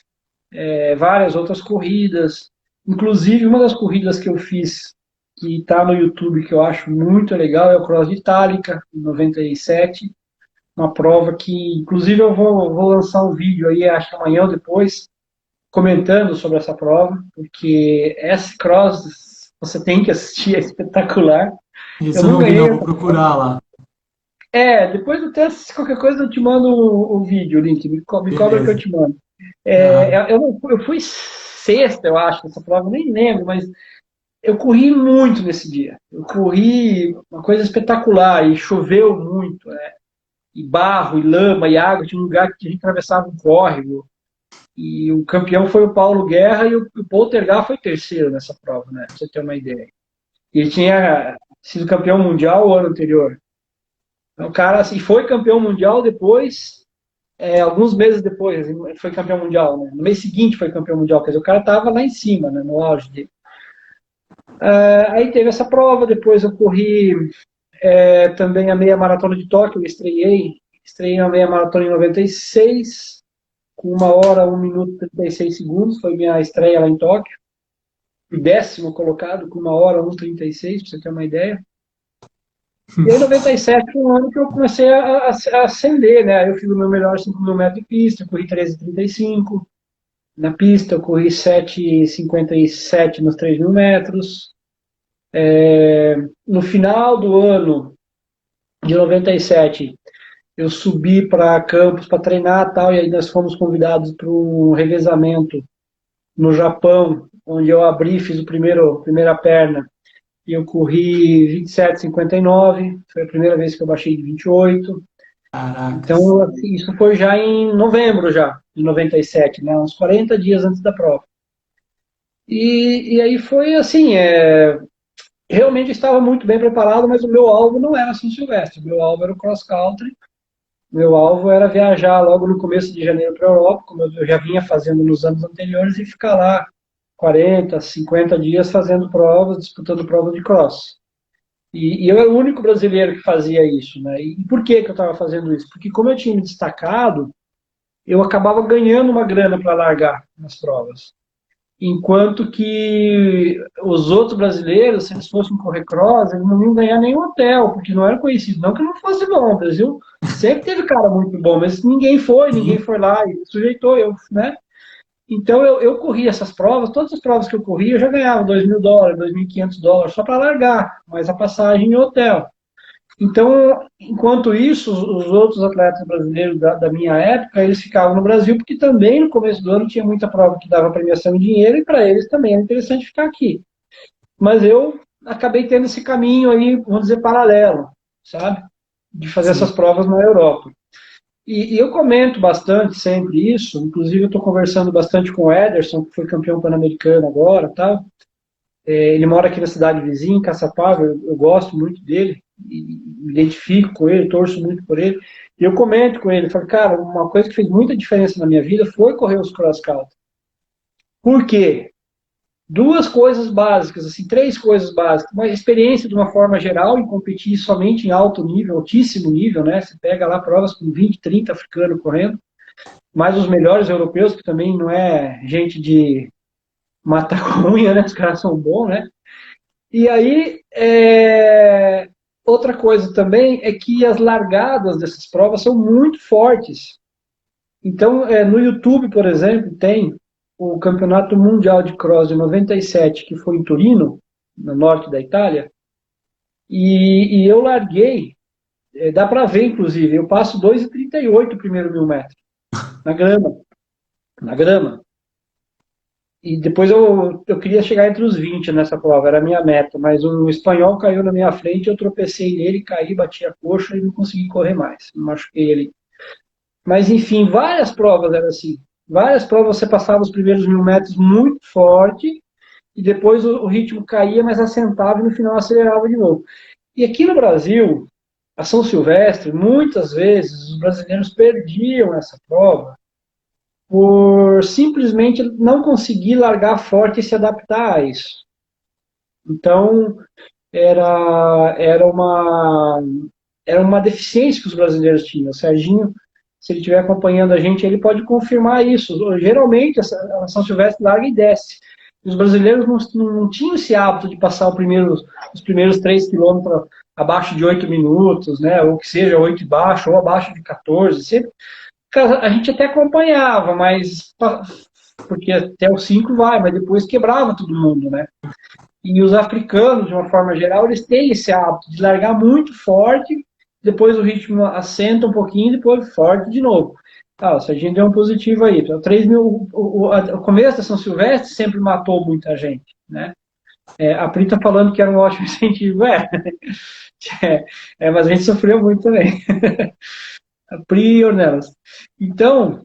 várias outras corridas, inclusive uma das corridas que eu fiz que está no YouTube, que eu acho muito legal, é o Cross de Itálica, em 97. Uma prova que, inclusive, eu vou lançar um vídeo aí, acho que amanhã ou depois, comentando sobre essa prova, porque esse cross você tem que assistir, é espetacular. Isso Eu eu não não vi, não, ganhei. vou procurar lá. Depois do teste, qualquer coisa eu te mando o vídeo, o link, me cobra que eu Beleza. te mando. Aham. Eu fui sexta, eu acho, nessa prova, eu nem lembro, mas eu corri muito nesse dia. Eu corri uma coisa espetacular e choveu muito, né? E barro, e lama, e água. Tinha um lugar que a gente atravessava um córrego. E o campeão foi o Paulo Guerra e o Poltergar foi terceiro nessa prova, né? Pra você ter uma ideia. E ele tinha sido campeão mundial o ano anterior. Então, o cara assim, foi campeão mundial depois, alguns meses depois, ele foi campeão mundial, né? No mês seguinte foi campeão mundial. Quer dizer, o cara estava lá em cima, né? No auge dele. Aí teve essa prova, depois eu corri também a meia maratona de Tóquio, eu estreiei a meia maratona em 96, com 1 hora, 1 minuto e 36 segundos, foi minha estreia lá em Tóquio. Fui 10º colocado, com 1 hora, 1:36, para você ter uma ideia. E aí, 97 foi um ano que eu comecei a ascender, né? Eu fiz o meu melhor 5.000 metros de pista, eu corri 13:35. Na pista, eu corri 7:57 nos 3.000 metros. No final do ano de 97, eu subi para Campos para treinar tal, e aí nós fomos convidados para um revezamento no Japão, onde eu abri, fiz primeira perna, e eu corri 27:59, foi a primeira vez que eu baixei de 28. Caracas. Então, assim, isso foi já em novembro já, de 97, né, uns 40 dias antes da prova. E aí foi assim, realmente eu estava muito bem preparado, mas o meu alvo não era São Silvestre, o meu alvo era o cross country. Meu alvo era viajar logo no começo de janeiro para a Europa, como eu já vinha fazendo nos anos anteriores, e ficar lá 40, 50 dias fazendo provas, disputando provas de cross. E eu era o único brasileiro que fazia isso, né? E por que eu estava fazendo isso? Porque como eu tinha me destacado, eu acabava ganhando uma grana para largar nas provas. Enquanto que os outros brasileiros, se eles fossem correr cross, eles não iam ganhar nenhum hotel, porque não era conhecido. Não que não fosse bom, o Brasil sempre teve cara muito bom, mas ninguém Sim. foi lá e sujeitou eu, né? Então eu corri essas provas, todas as provas que eu corri, eu já ganhava $2.000, $2.500 só para largar, mais a passagem e hotel. Então, enquanto isso, os outros atletas brasileiros da minha época, eles ficavam no Brasil, porque também no começo do ano tinha muita prova que dava premiação em dinheiro, e para eles também era interessante ficar aqui. Mas eu acabei tendo esse caminho aí, vamos dizer, paralelo, sabe? De fazer essas Sim. provas na Europa. E eu comento bastante sempre isso, inclusive eu estou conversando bastante com o Ederson, que foi campeão pan-americano agora, tal. Ele mora aqui na cidade vizinha, em Caçapava, eu gosto muito dele, e me identifico com ele, torço muito por ele. E eu comento com ele, falo, cara, uma coisa que fez muita diferença na minha vida foi correr os cross country. Por quê? Duas coisas básicas, assim, três coisas básicas. Uma experiência de uma forma geral em competir somente em alto nível, altíssimo nível, né? Você pega lá provas com 20, 30 africanos correndo, mais os melhores europeus, que também não é gente de matar com unha, né? Os caras são bons, né? E aí, outra coisa também é que as largadas dessas provas são muito fortes. Então, no YouTube, por exemplo, tem o Campeonato Mundial de Cross de 97, que foi em Turino, no norte da Itália, e eu larguei, dá para ver, inclusive, eu passo 2,38 o primeiro 1.000 metros, na grama, na grama. E depois eu queria chegar entre os 20 nessa prova, era a minha meta, mas um espanhol caiu na minha frente, eu tropecei nele, caí, bati a coxa e não consegui correr mais, me machuquei ali. Mas enfim, várias provas eram assim, várias provas você passava os primeiros 1.000 metros muito forte, e depois o ritmo caía, mas assentava e no final acelerava de novo. E aqui no Brasil, a São Silvestre, muitas vezes os brasileiros perdiam essa prova por simplesmente não conseguir largar forte e se adaptar a isso. Então, era uma deficiência que os brasileiros tinham. O Serginho, se ele estiver acompanhando a gente, ele pode confirmar isso. Geralmente, a São Silvestre larga e desce. Os brasileiros não tinham esse hábito de passar os primeiros 3 quilômetros abaixo de 8 minutos, né? Ou que seja 8 e baixo, ou abaixo de 14. Sempre a gente até acompanhava, mas porque até os 5 vai, mas depois quebrava todo mundo, né? E os africanos, de uma forma geral, eles têm esse hábito de largar muito forte, depois o ritmo assenta um pouquinho, depois forte de novo. Ah, se a gente deu um positivo aí, então, 3 mil, o começo da São Silvestre sempre matou muita gente, né? A Pri tá falando que era um ótimo incentivo, mas a gente sofreu muito também. A Pri e Ornelas. Então,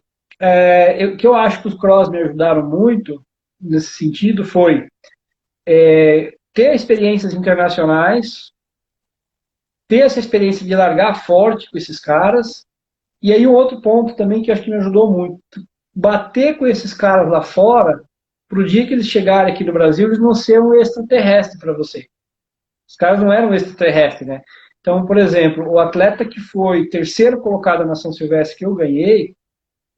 o que eu acho que os cross me ajudaram muito nesse sentido foi ter experiências internacionais, ter essa experiência de largar forte com esses caras, e aí um outro ponto também que eu acho que me ajudou muito, bater com esses caras lá fora, para o dia que eles chegarem aqui no Brasil, eles não serem um extraterrestre para você. Os caras não eram extraterrestres, né? Então, por exemplo, o atleta que foi terceiro colocado na São Silvestre que eu ganhei,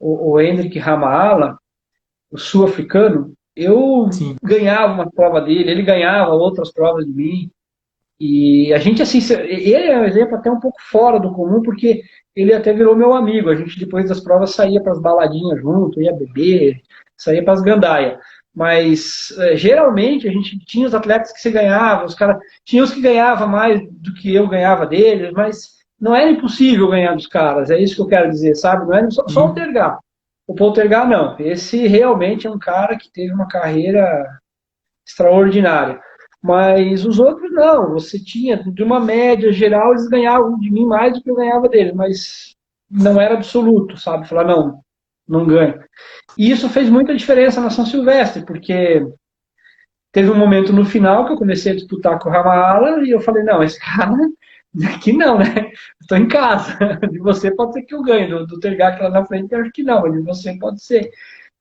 o Hendrik Ramaala, o sul-africano, eu Sim. ganhava uma prova dele, ele ganhava outras provas de mim. E a gente, assim, ele é um exemplo até um pouco fora do comum, porque ele até virou meu amigo. A gente, depois das provas, saía para as baladinhas junto, ia beber, saía para as gandaias. Mas, geralmente, a gente tinha os atletas que se ganhavam, os caras, tinha os que ganhavam mais do que eu ganhava deles, mas não era impossível ganhar dos caras, é isso que eu quero dizer, sabe? Não era só o Tergar. O Poltergar, não. Esse realmente é um cara que teve uma carreira extraordinária. Mas os outros não. Você tinha, de uma média geral, eles ganhavam de mim mais do que eu ganhava deles, mas não era absoluto, sabe? Falar, não, não ganho. E isso fez muita diferença na São Silvestre, porque teve um momento no final que eu comecei a disputar com o Ramaala e eu falei, não, esse cara aqui não, né? Estou em casa. De você pode ser que eu ganhe. Do Tergac lá na frente, eu acho que não, mas de você pode ser.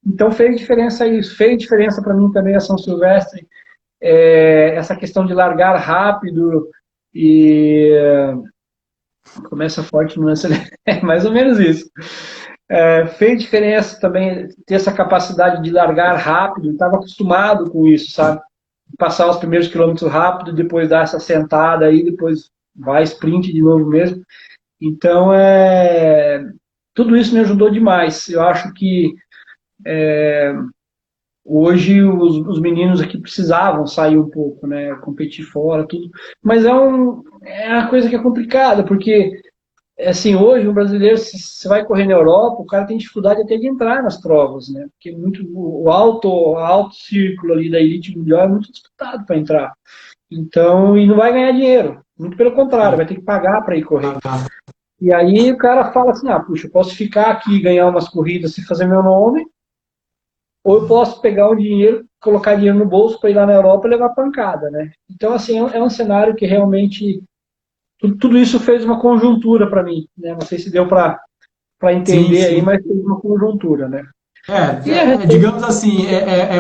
Então fez diferença isso. Fez diferença para mim também a São Silvestre. Essa questão de largar rápido e começa forte no lance, é mais ou menos isso. Fez diferença também ter essa capacidade de largar rápido, estava acostumado com isso, sabe? Passar os primeiros quilômetros rápido, depois dar essa sentada aí, depois vai sprint de novo mesmo. Então, tudo isso me ajudou demais. Eu acho que Hoje os meninos aqui precisavam sair um pouco, né? Competir fora, tudo. Mas é uma coisa que é complicada, porque assim, hoje um brasileiro, se você vai correr na Europa, o cara tem dificuldade até de entrar nas provas, né? Porque muito, alto círculo ali da elite mundial é muito disputado para entrar. Então, e não vai ganhar dinheiro. Muito pelo contrário, vai ter que pagar para ir correr. E aí o cara fala assim, puxa, eu posso ficar aqui e ganhar umas corridas e fazer meu nome, ou eu posso pegar o dinheiro, colocar dinheiro no bolso para ir lá na Europa e levar pancada, né? Então, assim, é um cenário que realmente tudo isso fez uma conjuntura para mim, né? Não sei se deu para Sim, entender aí, sim. mas fez uma conjuntura, né? E Digamos assim,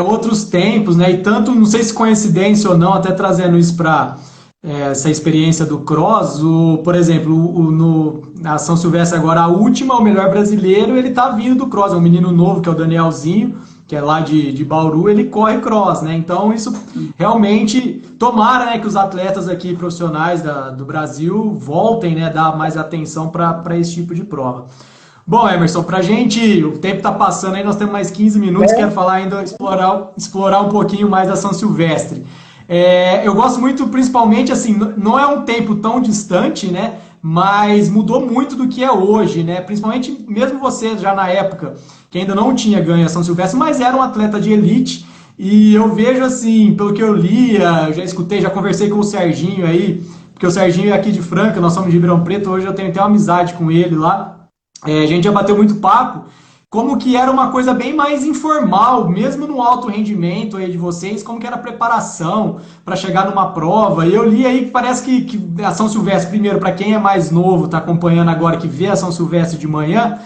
outros tempos, né? E tanto, não sei se coincidência ou não, até trazendo isso para essa experiência do cross, por exemplo, na São Silvestre agora, a última, o melhor brasileiro, ele tá vindo do cross, é um menino novo, que é o Danielzinho, que é lá de Bauru, ele corre cross, né? Então isso realmente, tomara, né, que os atletas aqui profissionais do Brasil voltem, né, dar mais atenção para esse tipo de prova. Bom, Emerson, pra gente, o tempo tá passando aí, nós temos mais 15 minutos, quero falar ainda, explorar um pouquinho mais da São Silvestre. Eu gosto muito, principalmente, assim, não é um tempo tão distante, né, mas mudou muito do que é hoje, né, principalmente mesmo você já na época, que ainda não tinha ganho a São Silvestre, mas era um atleta de elite, e eu vejo, assim, pelo que eu lia, já escutei, já conversei com o Serginho aí, porque o Serginho é aqui de Franca, nós somos de Ribeirão Preto, hoje eu tenho até uma amizade com ele lá, a gente já bateu muito papo, como que era uma coisa bem mais informal, mesmo no alto rendimento aí de vocês, como que era a preparação para chegar numa prova. E eu li aí que parece que a São Silvestre, primeiro, para quem é mais novo, está acompanhando agora, que vê a São Silvestre de manhã,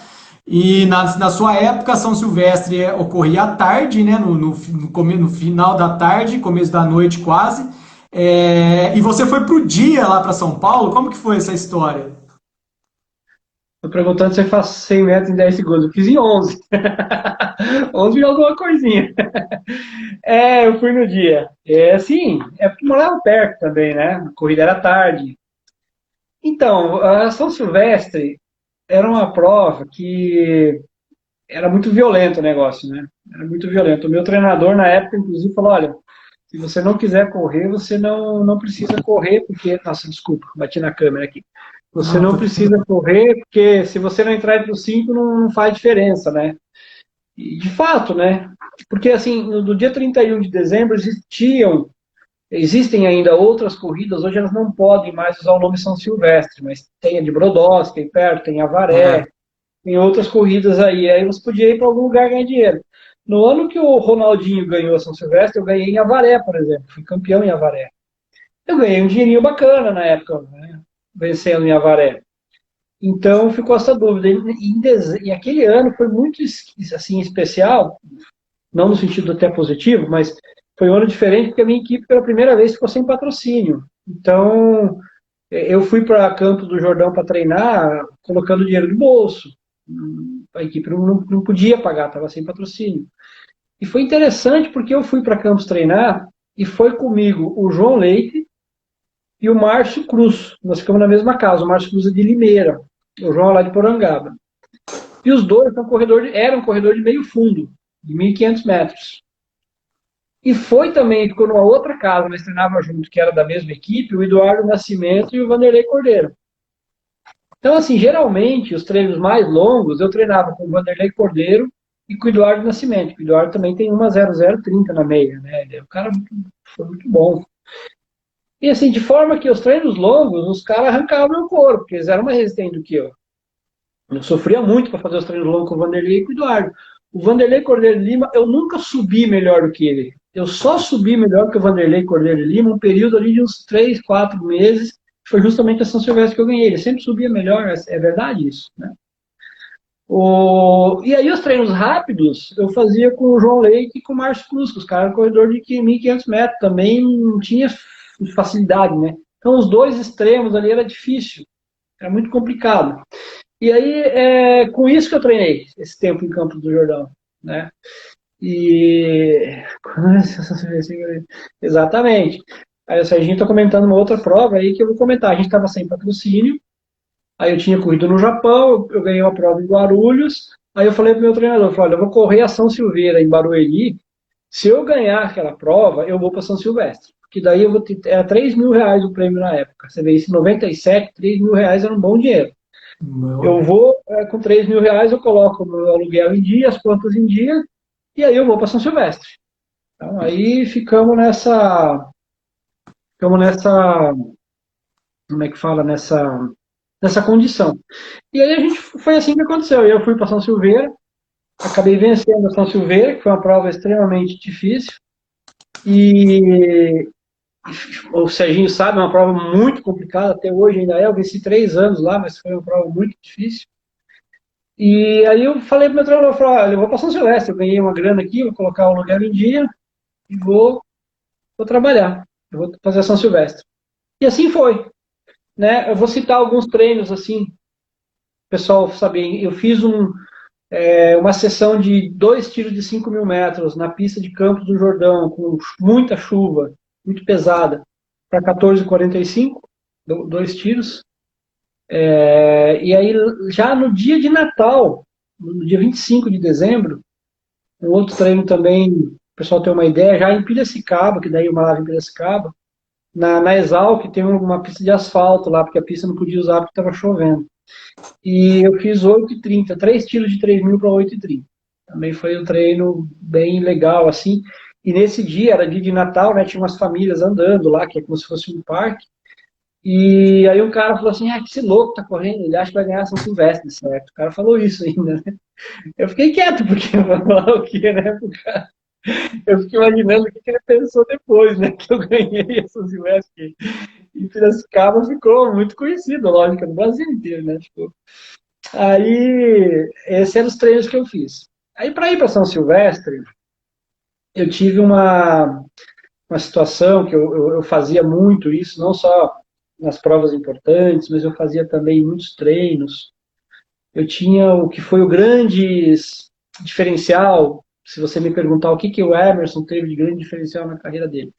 e na sua época a São Silvestre ocorria à tarde, né, no final da tarde, começo da noite quase, e você foi pro dia lá para São Paulo, como que foi essa história? tô perguntando se você faz 100 metros em 10 segundos. Eu fiz em 11. 11 e alguma coisinha. Eu fui no dia. Assim, porque morava perto também, né? A corrida era tarde. Então, a São Silvestre era uma prova que era muito violento o negócio, né? Era muito violento. O meu treinador, na época, inclusive, falou, olha, se você não quiser correr, você não precisa correr, porque... Nossa, desculpa, bati na câmera aqui. Você Não, não tô precisa correr, porque se você não entrar entre os 5, não faz diferença, né? E, de fato, né? Porque, assim, no dia 31 de dezembro existem ainda outras corridas, hoje elas não podem mais usar o nome São Silvestre, mas tem a de Brodowski, tem perto, tem Avaré, tem outras corridas aí você podia ir para algum lugar ganhar dinheiro. No ano que o Ronaldinho ganhou a São Silvestre, eu ganhei em Avaré, por exemplo, fui campeão em Avaré. Eu ganhei um dinheirinho bacana na época, né? Vencendo em Avaré. Então ficou essa dúvida. E aquele ano foi muito assim especial, não no sentido até positivo, mas foi um ano diferente porque a minha equipe pela primeira vez ficou sem patrocínio. Então eu fui para Campos do Jordão para treinar, colocando dinheiro no bolso. A equipe não podia pagar, estava sem patrocínio. E foi interessante porque eu fui para Campos treinar e foi comigo o João Leite e o Márcio Cruz. Nós ficamos na mesma casa. O Márcio Cruz é de Limeira, o João é lá de Porangaba. E os dois eram um corredor de meio fundo, de 1.500 metros. E foi também, ficou numa outra casa, nós treinávamos junto, que era da mesma equipe, o Eduardo Nascimento e o Vanderlei Cordeiro. Então, assim, geralmente, os treinos mais longos, eu treinava com o Vanderlei Cordeiro e com o Eduardo Nascimento. O Eduardo também tem 1:00:30 na meia, né? Ele é um cara foi muito bom. E assim, de forma que os treinos longos, os caras arrancavam o couro, porque eles eram mais resistentes do que eu. Eu sofria muito para fazer os treinos longos com o Vanderlei e com o Eduardo. O Vanderlei Cordeiro de Lima, eu nunca subi melhor do que ele. Eu só subi melhor que o Vanderlei Cordeiro de Lima um período ali de uns 3, 4 meses. Foi justamente a São Silvestre que eu ganhei. Ele sempre subia melhor, é verdade isso, né? E aí os treinos rápidos eu fazia com o João Leite e com o Márcio Cruz, que os caras eram corredor de 1.500 metros, também não tinha facilidade, né? Então os dois extremos ali era difícil, era muito complicado. E aí, com isso que eu treinei esse tempo em Campos do Jordão, né? E... Exatamente. Aí o Serginho está comentando uma outra prova aí que eu vou comentar. A gente estava sem patrocínio, aí eu tinha corrido no Japão, eu ganhei uma prova em Guarulhos, aí eu falei pro meu treinador, falei, olha, eu vou correr a São Silveira em Barueri, Se eu ganhar aquela prova, eu vou para São Silvestre. Porque daí eu vou ter, era R$ 3.000 o prêmio na época. Você vê, isso em 97, R$ 3.000 era um bom dinheiro. Eu vou, com R$ 3.000, eu coloco o meu aluguel em dia, as contas em dia, e aí eu vou para São Silvestre. Então, aí ficamos nessa, como é que fala, nessa condição. E aí foi assim que aconteceu. Eu fui para São Silveira, acabei vencendo a São Silveira, que foi uma prova extremamente difícil, e o Serginho sabe, é uma prova muito complicada, até hoje ainda é, eu venci 3 anos lá, mas foi uma prova muito difícil. E aí eu falei pro meu treinador, eu falei, olha, eu vou para São Silvestre, eu ganhei uma grana aqui, vou colocar o aluguel em dia e vou trabalhar, eu vou fazer a São Silvestre. E assim foi, né? Eu vou citar alguns treinos, assim, pessoal saber, eu fiz uma sessão de 2 tiros de 5.000 metros na pista de Campos do Jordão, com muita chuva, muito pesada, para 14,45, 2 tiros. E aí, já no dia de Natal, no dia 25 de dezembro, um outro treino também, o pessoal tem uma ideia, já em Piracicaba, que daí eu morava em Piracicaba, na Exalc tem uma pista de asfalto lá, porque a pista não podia usar porque estava chovendo. E eu fiz 8,30, 3 tiros de 3.000 para 8,30. Também foi um treino bem legal, assim. E nesse dia, era dia de Natal, né? Tinha umas famílias andando lá, que é como se fosse um parque. E aí um cara falou assim, que esse louco tá correndo, ele acha que vai ganhar São Silvestre, certo? O cara falou isso ainda, né? Eu fiquei quieto, porque eu vou falar o quê, né? Eu fiquei imaginando o que ele pensou depois, né? Que eu ganhei a São Silvestre. E Piracicaba ficou muito conhecido, lógico, no Brasil inteiro, né? Aí, esses eram os treinos que eu fiz. Aí, para ir para São Silvestre, eu tive uma situação que eu fazia muito isso, não só nas provas importantes, mas eu fazia também muitos treinos. Eu tinha o que foi o grande diferencial, se você me perguntar o que o Emerson teve de grande diferencial na carreira dele,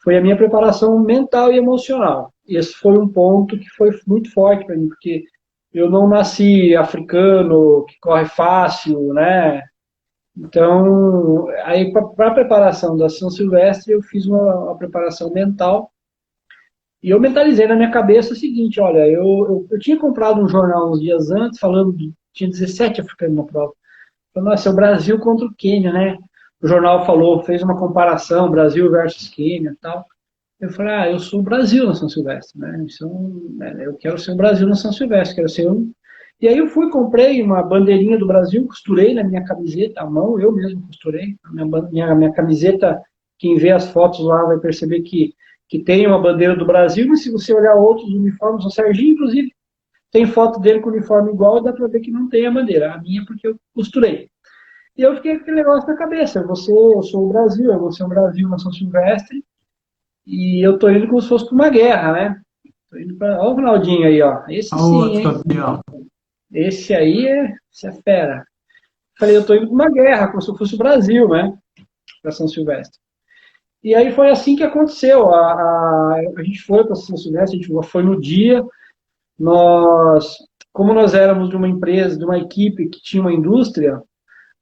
foi a minha preparação mental e emocional. Esse foi um ponto que foi muito forte para mim, porque eu não nasci africano, que corre fácil, né? Então, aí para a preparação da São Silvestre, eu fiz uma preparação mental e eu mentalizei na minha cabeça o seguinte, olha, eu tinha comprado um jornal uns dias antes, tinha 17 africanos na prova. Falei, nossa, é o Brasil contra o Quênia, né? O jornal fez uma comparação, Brasil versus Quênia e tal. Eu falei, eu sou o Brasil na São Silvestre, né? Eu quero ser o Brasil na São Silvestre, quero ser um. E aí eu comprei uma bandeirinha do Brasil, costurei na minha camiseta, à mão, eu mesmo costurei. A minha camiseta, quem vê as fotos lá vai perceber que tem uma bandeira do Brasil, e se você olhar outros uniformes, o Serginho, inclusive, tem foto dele com uniforme igual, e dá para ver que não tem a bandeira. A minha, porque eu costurei. E eu fiquei com aquele negócio na cabeça, eu sou o Brasil, eu vou ser o Brasil na São Silvestre, e eu tô indo como se fosse para uma guerra, né? Tô indo para. Olha o Ronaldinho aí, ó. Esse sim, hein? Campeão. Esse aí é fera. Falei, eu tô indo para uma guerra, como se fosse o Brasil, né? Para São Silvestre. E aí foi assim que aconteceu. A gente foi para São Silvestre, a gente foi no dia. Como nós éramos de uma empresa, de uma equipe que tinha uma indústria,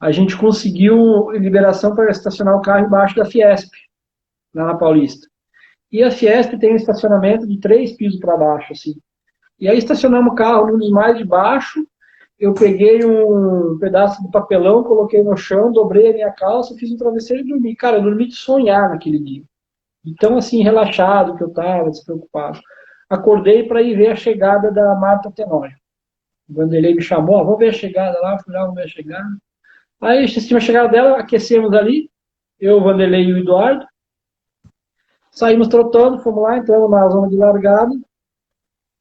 a gente conseguiu liberação para estacionar o carro embaixo da Fiesp, lá na Paulista. E a Fiesp tem um estacionamento de 3 pisos para baixo, assim. E aí estacionamos o carro num dos mais de baixo, eu peguei um pedaço de papelão, coloquei no chão, dobrei a minha calça, fiz um travesseiro e dormi. Cara, eu dormi de sonhar naquele dia. Então, assim, relaxado que eu estava, despreocupado. Acordei para ir ver a chegada da Marta Tenório. O Vanderlei me chamou, vou ver a chegada lá, fui lá, vou ver a chegada. Aí, assisti a chegada dela, aquecemos ali, eu, o Vanderlei e o Eduardo. Saímos trotando, fomos lá, entramos na zona de largada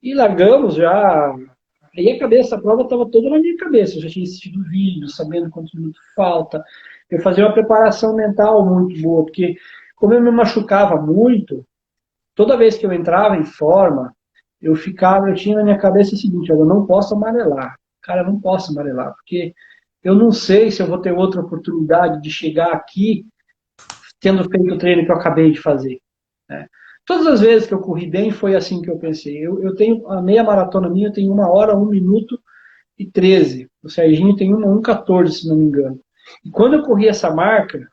e largamos já. Aí a prova estava toda na minha cabeça. Eu já tinha assistido o vídeo, sabendo quantos minutos falta. Eu fazia uma preparação mental muito boa, porque como eu me machucava muito, toda vez que eu entrava em forma, eu tinha na minha cabeça o seguinte, eu não posso amarelar. Cara, eu não posso amarelar, porque eu não sei se eu vou ter outra oportunidade de chegar aqui tendo feito o treino que eu acabei de fazer. Né? Todas as vezes que eu corri bem, foi assim que eu pensei. Eu tenho a meia maratona minha, eu tenho 1 hora, 1 minuto e 13. O Serginho tem 1:14, se não me engano. E quando eu corri essa marca,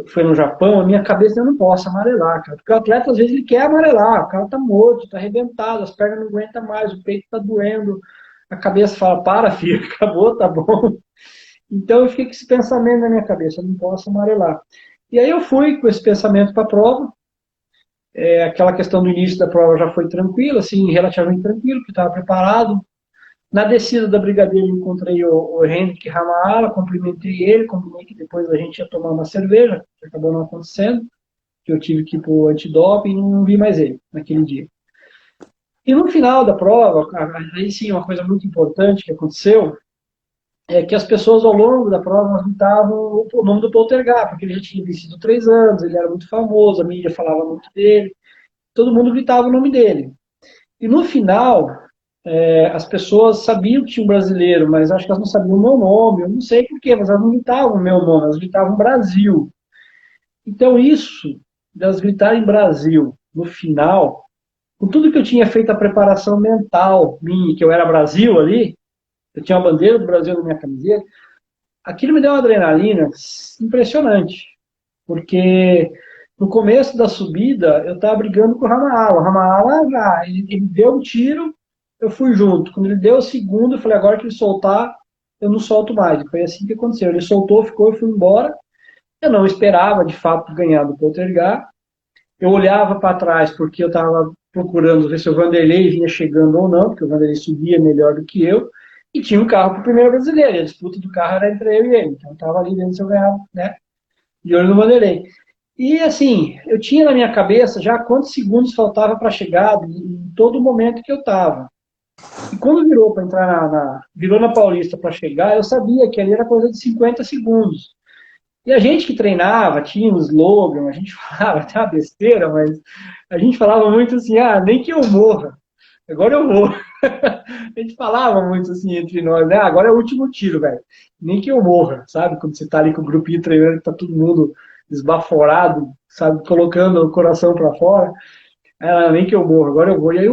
foi no Japão, a minha cabeça eu não posso amarelar, cara. Porque o atleta, às vezes, ele quer amarelar, o cara tá morto, tá arrebentado, as pernas não aguentam mais, o peito tá doendo, a cabeça fala, para, filho, acabou, tá bom. Então eu fiquei com esse pensamento na minha cabeça, eu não posso amarelar. E aí eu fui com esse pensamento para a prova, aquela questão do início da prova já foi tranquila, assim, relativamente tranquilo, porque estava preparado. Na descida da Brigadeiro encontrei o Henrique Ramaala, cumprimentei ele, combinei que depois a gente ia tomar uma cerveja, que acabou não acontecendo, que eu tive que ir para o antidoping e não vi mais ele naquele dia. E no final da prova, aí sim, uma coisa muito importante que aconteceu, é que as pessoas ao longo da prova gritavam o nome do Poltergar, porque ele já tinha vencido 3 anos, ele era muito famoso, a mídia falava muito dele, todo mundo gritava o nome dele. E no final, as pessoas sabiam que tinha um brasileiro, mas acho que elas não sabiam o meu nome, eu não sei porquê, mas elas não gritavam o meu nome, elas gritavam Brasil. Então isso, delas gritarem Brasil no final, com tudo que eu tinha feito a preparação mental minha, que eu era Brasil ali, eu tinha a bandeira do Brasil na minha camiseta, aquilo me deu uma adrenalina impressionante, porque no começo da subida eu estava brigando com o Ramaala, ele deu um tiro, eu fui junto. Quando ele deu o segundo, eu falei, agora que ele soltar, eu não solto mais. E foi assim que aconteceu. Ele soltou, ficou, eu fui embora. Eu não esperava, de fato, ganhar do Poltergar. Eu olhava para trás porque eu estava procurando ver se o Vanderlei vinha chegando ou não, porque o Vanderlei subia melhor do que eu. E tinha um carro para o primeiro brasileiro. E a disputa do carro era entre eu e ele. Então eu estava ali vendo se eu ganhava, né? De olho no Vanderlei. E assim, eu tinha na minha cabeça já quantos segundos faltava para a chegada em todo o momento que eu estava. E quando virou para entrar virou na Paulista para chegar, eu sabia que ali era coisa de 50 segundos. E a gente que treinava, tinha um slogan, a gente falava até uma besteira, mas a gente falava muito assim, nem que eu morra, agora eu vou. A gente falava muito assim entre nós, né? Agora é o último tiro, velho. Nem que eu morra, sabe? Quando você tá ali com o grupinho treinando, tá todo mundo esbaforado, sabe? Colocando o coração para fora. Nem que eu morra, agora eu vou. E aí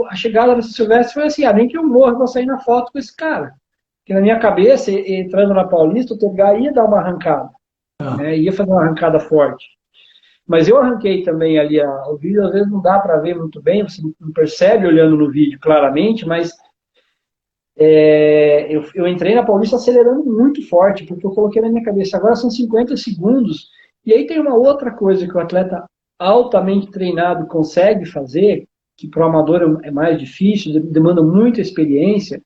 a chegada do Silvestre foi assim, nem que eu morra, eu vou sair na foto com esse cara. Porque na minha cabeça, entrando na Paulista, o Tedgar ia dar uma arrancada. Né? Ia fazer uma arrancada forte. Mas eu arranquei também ali o vídeo, às vezes não dá para ver muito bem, você não percebe olhando no vídeo claramente, mas eu entrei na Paulista acelerando muito forte, porque eu coloquei na minha cabeça, agora são 50 segundos, e aí tem uma outra coisa que o atleta altamente treinado consegue fazer, que para o amador é mais difícil, demanda muita experiência,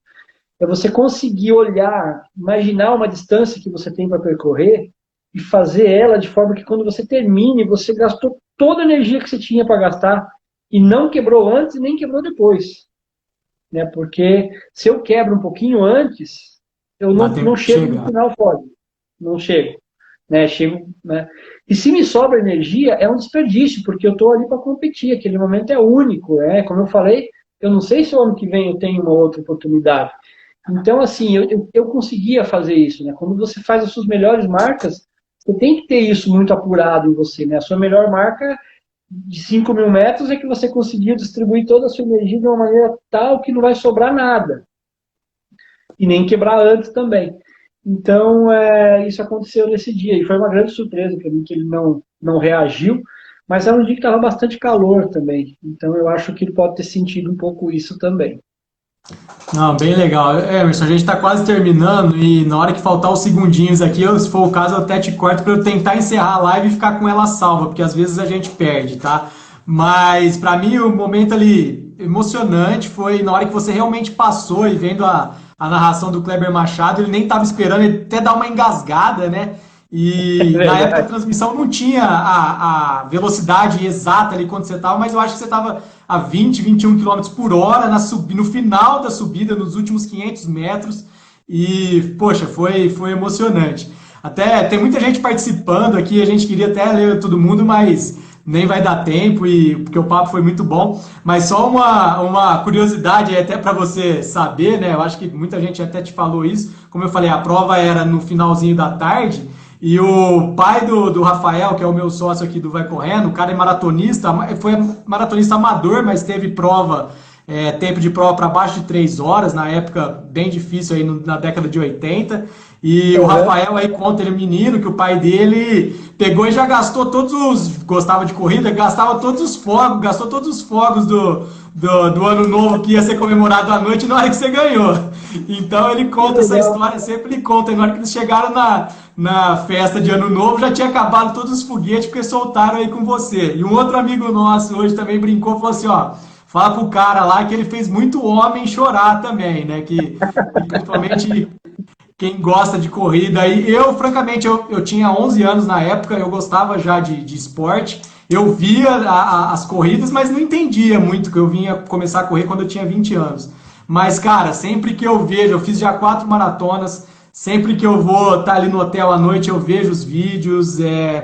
é você conseguir olhar, imaginar uma distância que você tem para percorrer e fazer ela de forma que quando você termine, você gastou toda a energia que você tinha para gastar e não quebrou antes e nem quebrou depois. Né? Porque se eu quebro um pouquinho antes, eu não chego no final forte. Não chego. Né? Chego, né? E se me sobra energia, é um desperdício, porque eu estou ali para competir, aquele momento é único. Como eu falei, eu não sei se o ano que vem eu tenho uma outra oportunidade. Então, assim, eu conseguia fazer isso. Né? Quando você faz as suas melhores marcas, você tem que ter isso muito apurado em você. Né? A sua melhor marca de 5.000 metros é que você conseguiu distribuir toda a sua energia de uma maneira tal que não vai sobrar nada. E nem quebrar antes também. Então, isso aconteceu nesse dia. E foi uma grande surpresa para mim que ele não reagiu. Mas era um dia que estava bastante calor também. Então, eu acho que ele pode ter sentido um pouco isso também. Não, bem legal. Emerson, a gente está quase terminando e na hora que faltar os segundinhos aqui, se for o caso, eu até te corto para eu tentar encerrar a live e ficar com ela salva, porque às vezes a gente perde, tá? Mas para mim o momento ali emocionante foi na hora que você realmente passou e vendo a narração do Kleber Machado, ele nem estava esperando, ele até dá uma engasgada, né? E na época a transmissão não tinha a velocidade exata ali quando você estava, mas eu acho que você estava a 20, 21 km por hora no final da subida, nos últimos 500 metros. E, poxa, foi emocionante. Até tem muita gente participando aqui, a gente queria até ler todo mundo, mas nem vai dar tempo, porque o papo foi muito bom. Mas só uma curiosidade até para você saber, né? Eu acho que muita gente até te falou isso. Como eu falei, a prova era no finalzinho da tarde. E o pai do Rafael, que é o meu sócio aqui do Vai Correndo, o cara é maratonista, foi maratonista amador, mas teve tempo de prova para baixo de 3 horas, na época bem difícil aí na década de 80. E o Uhum. Rafael aí conta, ele é menino, que o pai dele pegou e já gastou todos os. Gostava de corrida, gastava todos os fogos, gastou todos os fogos do ano novo que ia ser comemorado à noite na hora que você ganhou. Então ele Que conta essa legal. história, sempre ele conta. E na hora que eles chegaram na festa de ano novo, já tinha acabado todos os foguetes, porque soltaram aí com você. E um outro amigo nosso hoje também brincou, falou assim: ó. Fala pro cara lá que ele fez muito homem chorar também, né? Que principalmente quem gosta de corrida. E eu, francamente, eu tinha 11 anos na época, eu gostava já de esporte. Eu via as corridas, mas não entendia muito, que eu vinha começar a correr quando eu tinha 20 anos. Mas, cara, sempre que eu vejo, eu fiz já 4 maratonas, sempre que eu vou estar ali no hotel à noite, eu vejo os vídeos.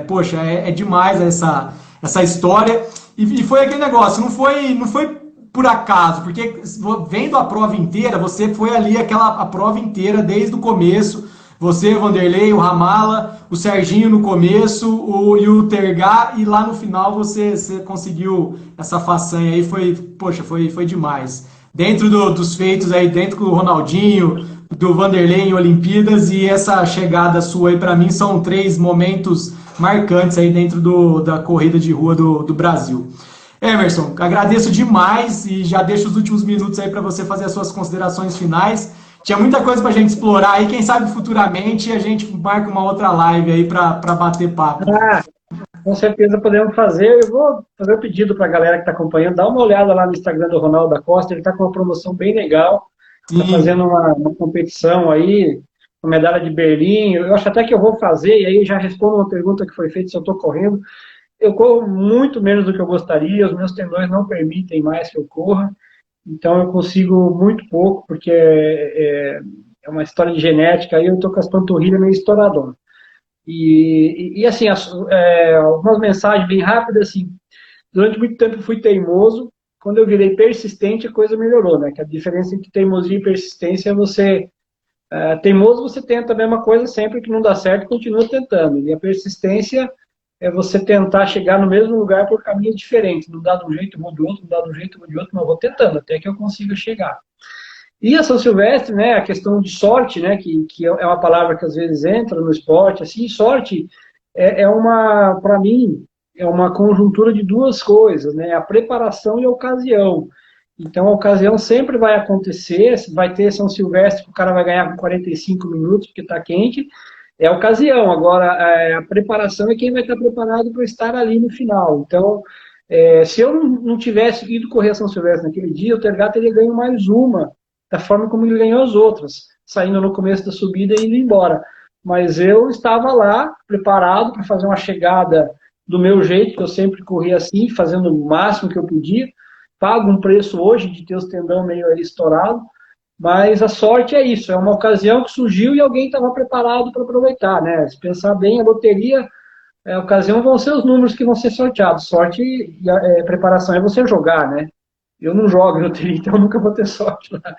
Poxa, é demais essa história. E foi aquele negócio, não foi por acaso, porque vendo a prova inteira, você foi ali a prova inteira, desde o começo. Você, o Vanderlei, o Ramala, o Serginho no começo, e o Tergá, e lá no final você conseguiu essa façanha aí, poxa, foi demais. Dentro dos feitos aí, dentro do Ronaldinho, do Vanderlei em Olimpíadas, e essa chegada sua aí, para mim, são 3 momentos marcantes aí dentro da corrida de rua do Brasil. Emerson, agradeço demais e já deixo os últimos minutos aí para você fazer as suas considerações finais. Tinha muita coisa para a gente explorar aí, quem sabe futuramente a gente marca uma outra live aí para bater papo. Ah, com certeza podemos fazer. Eu vou fazer um pedido para a galera que está acompanhando. Dá uma olhada lá no Instagram do Ronaldo da Costa. Ele está com uma promoção bem legal. Está Sim, fazendo uma competição aí, uma medalha de Berlim. Eu acho até que eu vou fazer, e aí já respondo uma pergunta que foi feita se eu estou correndo. Eu corro muito menos do que eu gostaria. Os meus tendões não permitem mais que eu corra. Então eu consigo muito pouco, porque é uma história de genética. Aí eu estou com as panturrilhas meio estouradonas. E assim, algumas mensagens bem rápidas, assim, durante muito tempo eu fui teimoso, quando eu virei persistente a coisa melhorou, né, que a diferença entre teimosia e persistência é teimoso você tenta a mesma coisa sempre que não dá certo, continua tentando, e a persistência é você tentar chegar no mesmo lugar por caminhos diferentes, não dá de um jeito, vou de outro, não dá de um jeito, vou de outro, mas eu vou tentando até que eu consiga chegar. E a São Silvestre, né, a questão de sorte, né, que é uma palavra que às vezes entra no esporte, assim, sorte para mim, é uma conjuntura de duas coisas, né, a preparação e a ocasião. Então, a ocasião sempre vai acontecer, vai ter São Silvestre que o cara vai ganhar com 45 minutos, porque está quente, é a ocasião. Agora, a preparação é quem vai estar preparado para estar ali no final. Então, se eu não tivesse ido correr a São Silvestre naquele dia, o Tergat teria ganho mais uma, da forma como ele ganhou as outras, saindo no começo da subida e indo embora. Mas eu estava lá, preparado para fazer uma chegada do meu jeito, que eu sempre corri assim, fazendo o máximo que eu podia. Pago um preço hoje de ter os tendão meio aí estourado, mas a sorte é isso, é uma ocasião que surgiu e alguém estava preparado para aproveitar, né? Se pensar bem, a loteria, a ocasião vão ser os números que vão ser sorteados. Sorte e preparação é você jogar, né? Eu não jogo em loteria, então eu nunca vou ter sorte lá.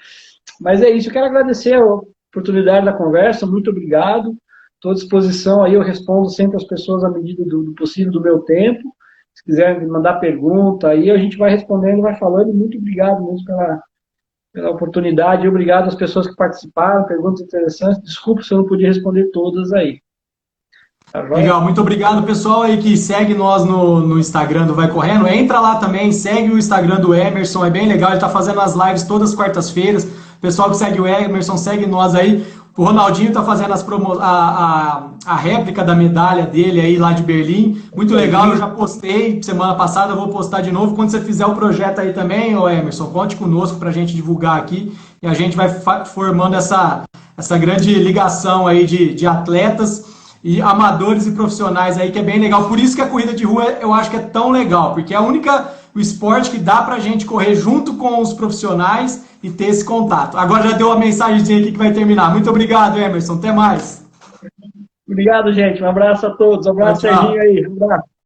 Mas é isso, eu quero agradecer a oportunidade da conversa, muito obrigado. Estou à disposição aí, eu respondo sempre as pessoas à medida do possível do meu tempo. Se quiserem mandar pergunta, aí a gente vai respondendo, vai falando. Muito obrigado mesmo pela oportunidade, e obrigado às pessoas que participaram, perguntas interessantes. Desculpa se eu não podia responder todas aí. Tá joia? legal, muito obrigado pessoal aí que segue nós no Instagram do Vai Correndo. Entra lá também, segue o Instagram do Emerson, é bem legal, ele tá fazendo as lives todas as quartas-feiras. Pessoal que segue o Emerson, segue nós aí. O Ronaldinho tá fazendo a réplica da medalha dele aí lá de Berlim. Muito legal, eu já postei semana passada, eu vou postar de novo. Quando você fizer o projeto aí também, ô Emerson, conte conosco pra gente divulgar aqui. E a gente vai formando essa grande ligação aí de atletas e amadores e profissionais aí, que é bem legal. Por isso que a corrida de rua eu acho que é tão legal, porque é o esporte que dá pra gente correr junto com os profissionais e ter esse contato. Agora já deu uma mensagenzinha aqui que vai terminar. Muito obrigado, Emerson. Até mais. Obrigado, gente. Um abraço a todos. Um Tchau, abraço, tchau. Serginho aí. Um abraço.